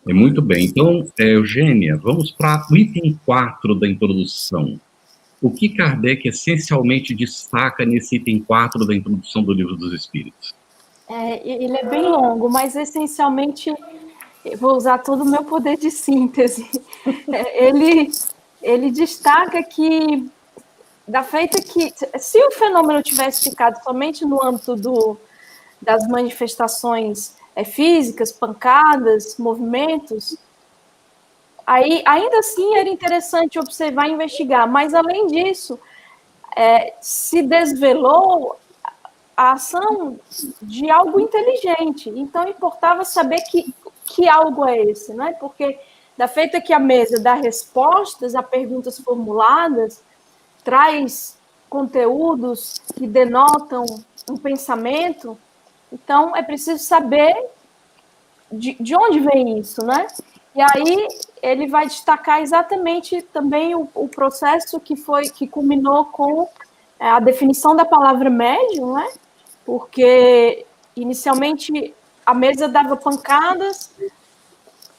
Muito bem. Então, Eugênia, vamos para o item 4 da introdução. O que Kardec essencialmente destaca nesse item 4 da introdução do Livro dos Espíritos?
Ele é bem longo, mas essencialmente eu vou usar todo o meu poder de síntese. Ele destaca que, da feita que, se o fenômeno tivesse ficado somente no âmbito das manifestações físicas, pancadas, movimentos, aí ainda assim era interessante observar e investigar, mas além disso, se desvelou a ação de algo inteligente. Então, importava saber que algo é esse, né? Porque, da feita que a mesa dá respostas a perguntas formuladas, traz conteúdos que denotam um pensamento, então é preciso saber de onde vem isso, né? E aí ele vai destacar exatamente também o processo que culminou com a definição da palavra médium, né? Porque inicialmente a mesa dava pancadas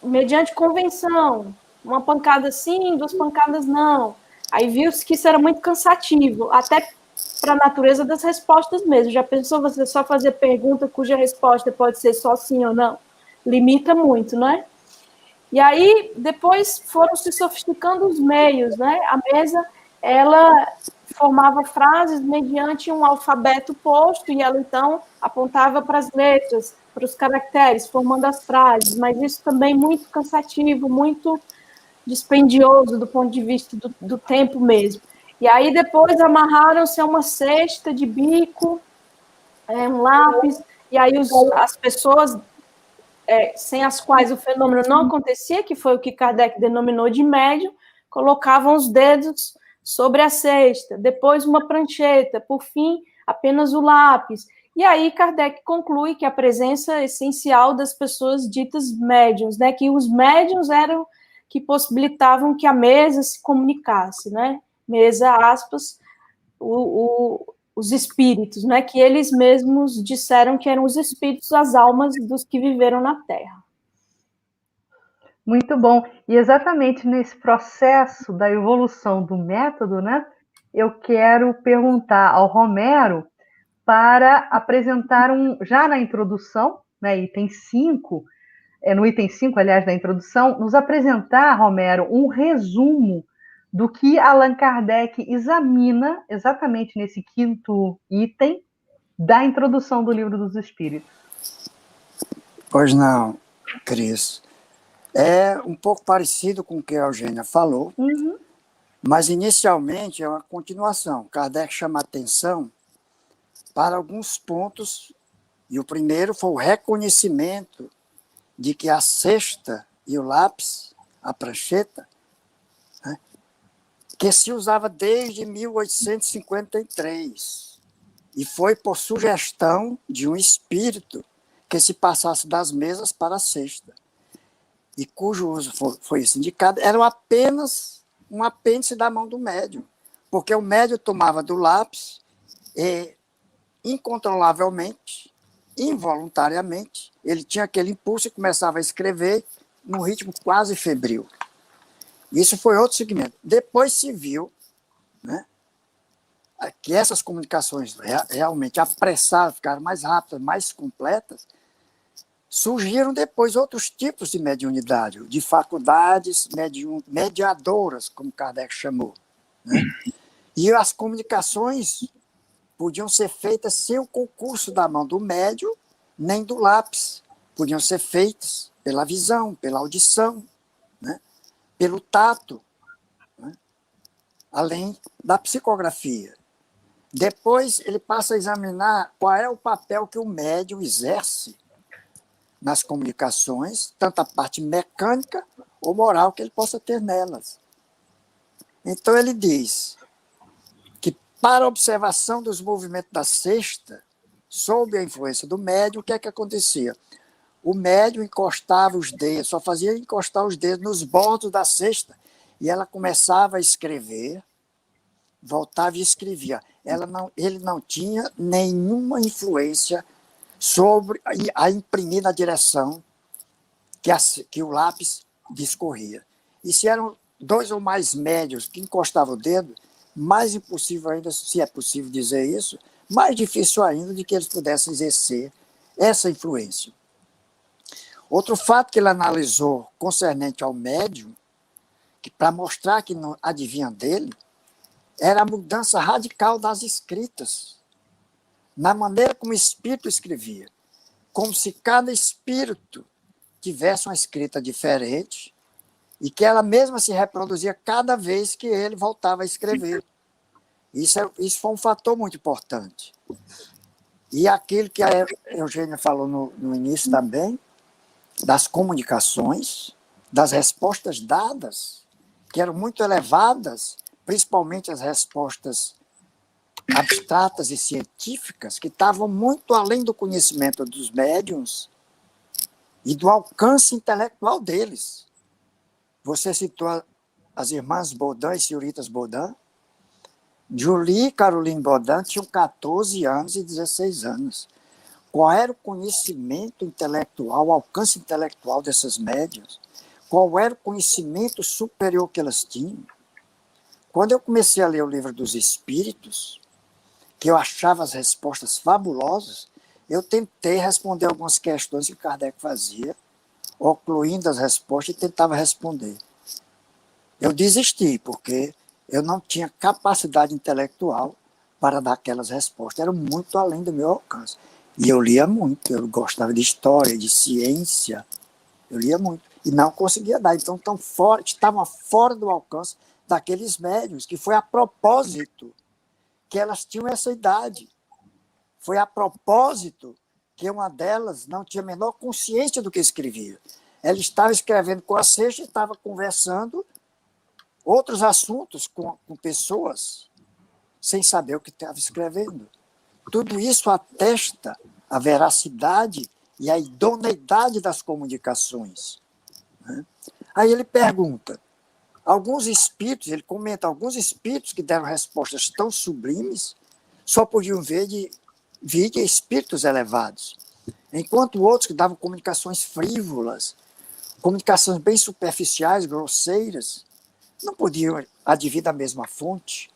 mediante convenção, uma pancada sim, duas pancadas não. Aí viu-se que isso era muito cansativo, até para a natureza das respostas mesmo. Já pensou você só fazer pergunta cuja resposta pode ser só sim ou não? Limita muito, né? E aí, depois foram se sofisticando os meios, né? A mesa, ela formava frases mediante um alfabeto posto e ela, então, apontava para as letras, para os caracteres, formando as frases, mas isso também muito cansativo, muito dispendioso do ponto de vista do tempo mesmo. E aí, depois, amarraram-se a uma cesta de bico, um lápis, e aí as pessoas sem as quais o fenômeno não acontecia, que foi o que Kardec denominou de médium, colocavam os dedos sobre a cesta, depois uma prancheta, por fim, apenas o lápis. E aí Kardec conclui que a presença essencial das pessoas ditas médiums, né, que os médiums eram que possibilitavam que a mesa se comunicasse, né, mesa, aspas, os espíritos, né, que eles mesmos disseram que eram os espíritos, as almas dos que viveram na Terra.
Muito bom. E exatamente nesse processo da evolução do método, né, eu quero perguntar ao Romero para apresentar já na introdução, né, item 5, no item 5, aliás, da introdução, nos apresentar, Romero, um resumo do que Allan Kardec examina exatamente nesse quinto item da introdução do Livro dos Espíritos.
Pois não, Cris. É um pouco parecido com o que a Eugênia falou, mas inicialmente é uma continuação. Kardec chama atenção para alguns pontos, e o primeiro foi o reconhecimento de que a cesta e o lápis, a prancheta, né, que se usava desde 1853, e foi por sugestão de um espírito que se passasse das mesas para a cesta, e cujo uso foi isso indicado, era apenas um apêndice da mão do médium, porque o médium tomava do lápis e, incontrolavelmente, involuntariamente, ele tinha aquele impulso e começava a escrever num ritmo quase febril. Isso foi outro segmento. Depois se viu, né, que essas comunicações realmente apressaram, ficaram mais rápidas, mais completas. Surgiram depois outros tipos de mediunidade, de faculdades mediadoras, como Kardec chamou, né? E as comunicações podiam ser feitas sem o concurso da mão do médium, nem do lápis. Podiam ser feitas pela visão, pela audição, né? Pelo tato, né? Além da psicografia. Depois ele passa a examinar qual é o papel que o médium exerce nas comunicações, tanto a parte mecânica ou moral que ele possa ter nelas. Então ele diz que para a observação dos movimentos da cesta, sob a influência do médium, o que é que acontecia? O médium encostava os dedos, só fazia encostar os dedos nos bordos da cesta, e ela começava a escrever, voltava e escrevia. Ele não tinha nenhuma influência sobre a imprimir na direção que o lápis discorria. E se eram dois ou mais médios que encostavam o dedo, mais impossível ainda, se é possível dizer isso, mais difícil ainda de que eles pudessem exercer essa influência. Outro fato que ele analisou concernente ao médium, que para mostrar que não adivinha dele, era a mudança radical das escritas, na maneira como o espírito escrevia, como se cada espírito tivesse uma escrita diferente e que ela mesma se reproduzia cada vez que ele voltava a escrever. Isso foi um fator muito importante. E aquilo que a Eugênia falou no início também, das comunicações, das respostas dadas, que eram muito elevadas, principalmente as respostas abstratas e científicas, que estavam muito além do conhecimento dos médiuns e do alcance intelectual deles. Você citou as irmãs Baudin e senhoritas Baudin. Julie e Caroline Baudin tinham 14 anos e 16 anos. Qual era o conhecimento intelectual, o alcance intelectual dessas médiuns? Qual era o conhecimento superior que elas tinham? Quando eu comecei a ler o Livro dos Espíritos, que eu achava as respostas fabulosas, eu tentei responder algumas questões que Kardec fazia, ocluindo as respostas e tentava responder. Eu desisti, porque eu não tinha capacidade intelectual para dar aquelas respostas. Era muito além do meu alcance. E eu lia muito, eu gostava de história, de ciência, eu lia muito. E não conseguia dar. Então, estavam fora do alcance daqueles médiuns, que foi a propósito que elas tinham essa idade. Foi a propósito que uma delas não tinha a menor consciência do que escrevia. Ela estava escrevendo com a sexta e estava conversando outros assuntos com pessoas sem saber o que estava escrevendo. Tudo isso atesta a veracidade e a idoneidade das comunicações. Aí ele pergunta, ele comenta, alguns espíritos que deram respostas tão sublimes só podiam vir de espíritos elevados, enquanto outros que davam comunicações frívolas, comunicações bem superficiais, grosseiras, não podiam advir da mesma fonte,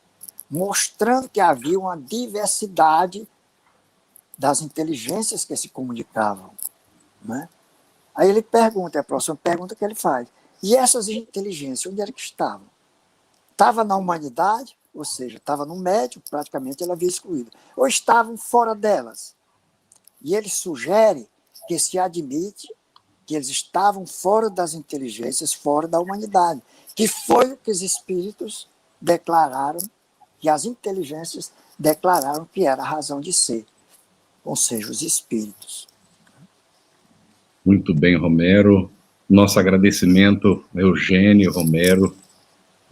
mostrando que havia uma diversidade das inteligências que se comunicavam. Né? Aí ele pergunta, é a próxima pergunta que ele faz, e essas inteligências, onde era que estavam? Estava na humanidade, ou seja, estava no médium, praticamente ela havia excluído, ou estavam fora delas? E ele sugere que se admite que eles estavam fora das inteligências, fora da humanidade, que foi o que os espíritos declararam, que as inteligências declararam que era a razão de ser, ou seja, os espíritos.
Muito bem, Romero. Nosso agradecimento, Eugênio, Romero.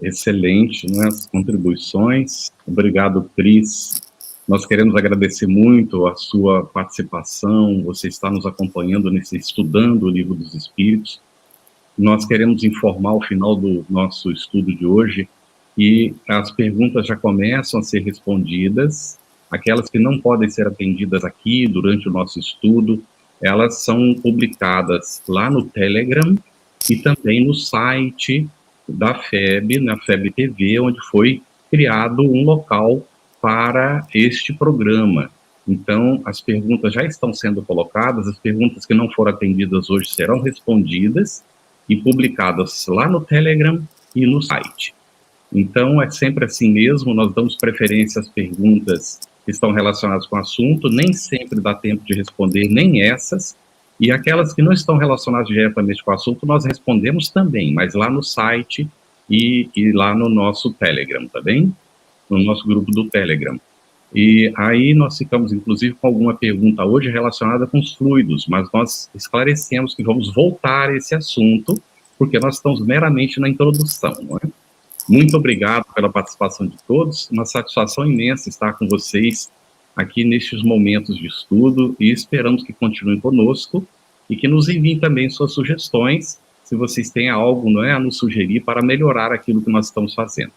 Excelente, né, as contribuições. Obrigado, Cris. Nós queremos agradecer muito a sua participação. Você está nos acompanhando estudando o Livro dos Espíritos. Nós queremos informar ao final do nosso estudo de hoje que as perguntas já começam a ser respondidas. Aquelas que não podem ser atendidas aqui durante o nosso estudo, elas são publicadas lá no Telegram e também no site da FEB, na FEB TV, onde foi criado um local para este programa. Então, as perguntas já estão sendo colocadas, as perguntas que não foram atendidas hoje serão respondidas e publicadas lá no Telegram e no site. Então, é sempre assim mesmo, nós damos preferência às perguntas que estão relacionadas com o assunto, nem sempre dá tempo de responder nem essas, e aquelas que não estão relacionadas diretamente com o assunto, nós respondemos também, mas lá no site e lá no nosso Telegram, tá bem? No nosso grupo do Telegram. E aí nós ficamos, inclusive, com alguma pergunta hoje relacionada com os fluidos, mas nós esclarecemos que vamos voltar a esse assunto, porque nós estamos meramente na introdução, não é? Muito obrigado pela participação de todos, uma satisfação imensa estar com vocês aqui nestes momentos de estudo e esperamos que continuem conosco e que nos enviem também suas sugestões, se vocês têm algo, não é, a nos sugerir para melhorar aquilo que nós estamos fazendo.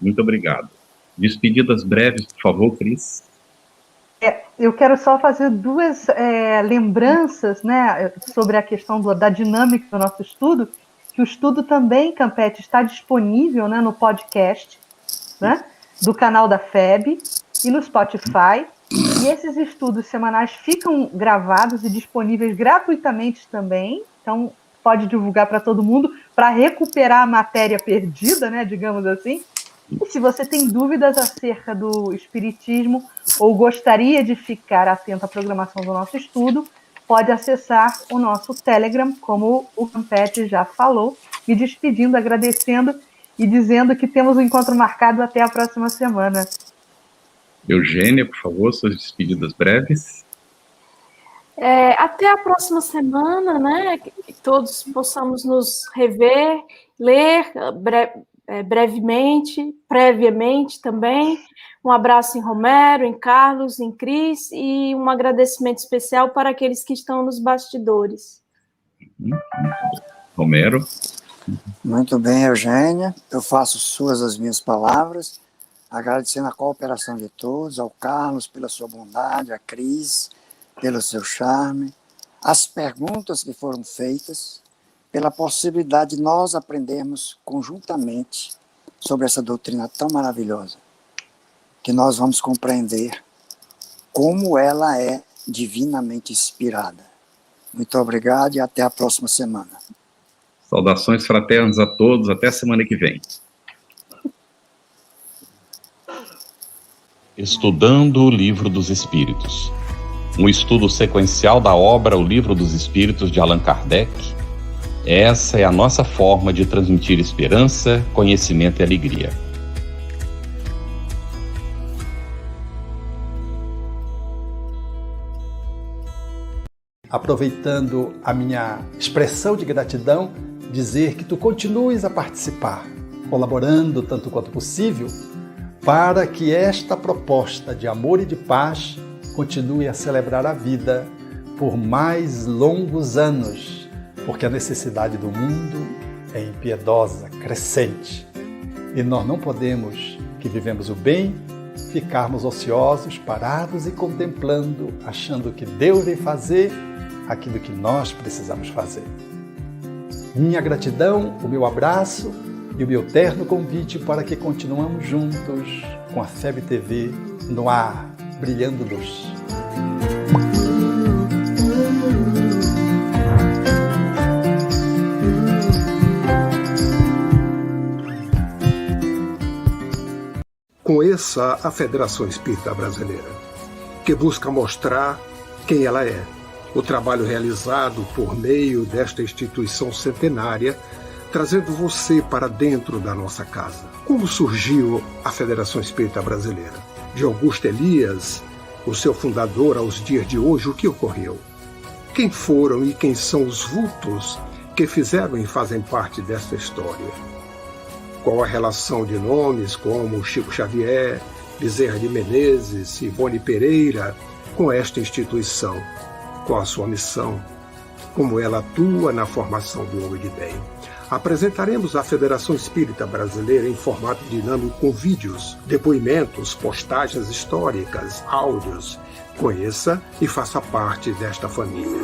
Muito obrigado. Despedidas breves, por favor, Cris.
Eu quero só fazer duas lembranças, né, sobre a questão da dinâmica do nosso estudo, que o estudo também, Campete, está disponível, né, no podcast, né, do canal da FEB e no Spotify. E esses estudos semanais ficam gravados e disponíveis gratuitamente também. Então, pode divulgar para todo mundo para recuperar a matéria perdida, né, digamos assim. E se você tem dúvidas acerca do espiritismo ou gostaria de ficar atento à programação do nosso estudo, pode acessar o nosso Telegram, como o Campete já falou, me despedindo, agradecendo e dizendo que temos um encontro marcado até a próxima semana.
Eugênia, por favor, suas despedidas breves.
Até a próxima semana, né? Que todos possamos nos rever, ler brevemente, previamente também. Um abraço em Romero, em Carlos, em Cris e um agradecimento especial para aqueles que estão nos bastidores.
Romero.
Muito bem, Eugênia. Eu faço suas as minhas palavras, agradecendo a cooperação de todos, ao Carlos pela sua bondade, a Cris pelo seu charme, as perguntas que foram feitas, pela possibilidade de nós aprendermos conjuntamente sobre essa doutrina tão maravilhosa, que nós vamos compreender como ela é divinamente inspirada. Muito obrigado e até a próxima semana.
Saudações fraternas a todos, até a semana que vem.
Estudando o Livro dos Espíritos. Um estudo sequencial da obra O Livro dos Espíritos de Allan Kardec. Essa é a nossa forma de transmitir esperança, conhecimento e alegria.
Aproveitando a minha expressão de gratidão, dizer que tu continues a participar, colaborando tanto quanto possível, para que esta proposta de amor e de paz continue a celebrar a vida por mais longos anos, porque a necessidade do mundo é impiedosa, crescente. E nós não podemos, que vivemos o bem, ficarmos ociosos, parados e contemplando, achando que Deus vem fazer aquilo que nós precisamos fazer. Minha gratidão, o meu abraço e o meu terno convite para que continuemos juntos com a FEB TV no ar, brilhando luz.
Conheça a Federação Espírita Brasileira, que busca mostrar quem ela é. O trabalho realizado por meio desta instituição centenária, trazendo você para dentro da nossa casa. Como surgiu a Federação Espírita Brasileira? De Augusto Elias, o seu fundador, aos dias de hoje, o que ocorreu? Quem foram e quem são os vultos que fizeram e fazem parte desta história? Qual a relação de nomes como Chico Xavier, Bezerra de Menezes, Ivone Pereira com esta instituição? Qual a sua missão? Como ela atua na formação do homem de bem? Apresentaremos a Federação Espírita Brasileira em formato dinâmico com vídeos, depoimentos, postagens históricas, áudios. Conheça e faça parte desta família.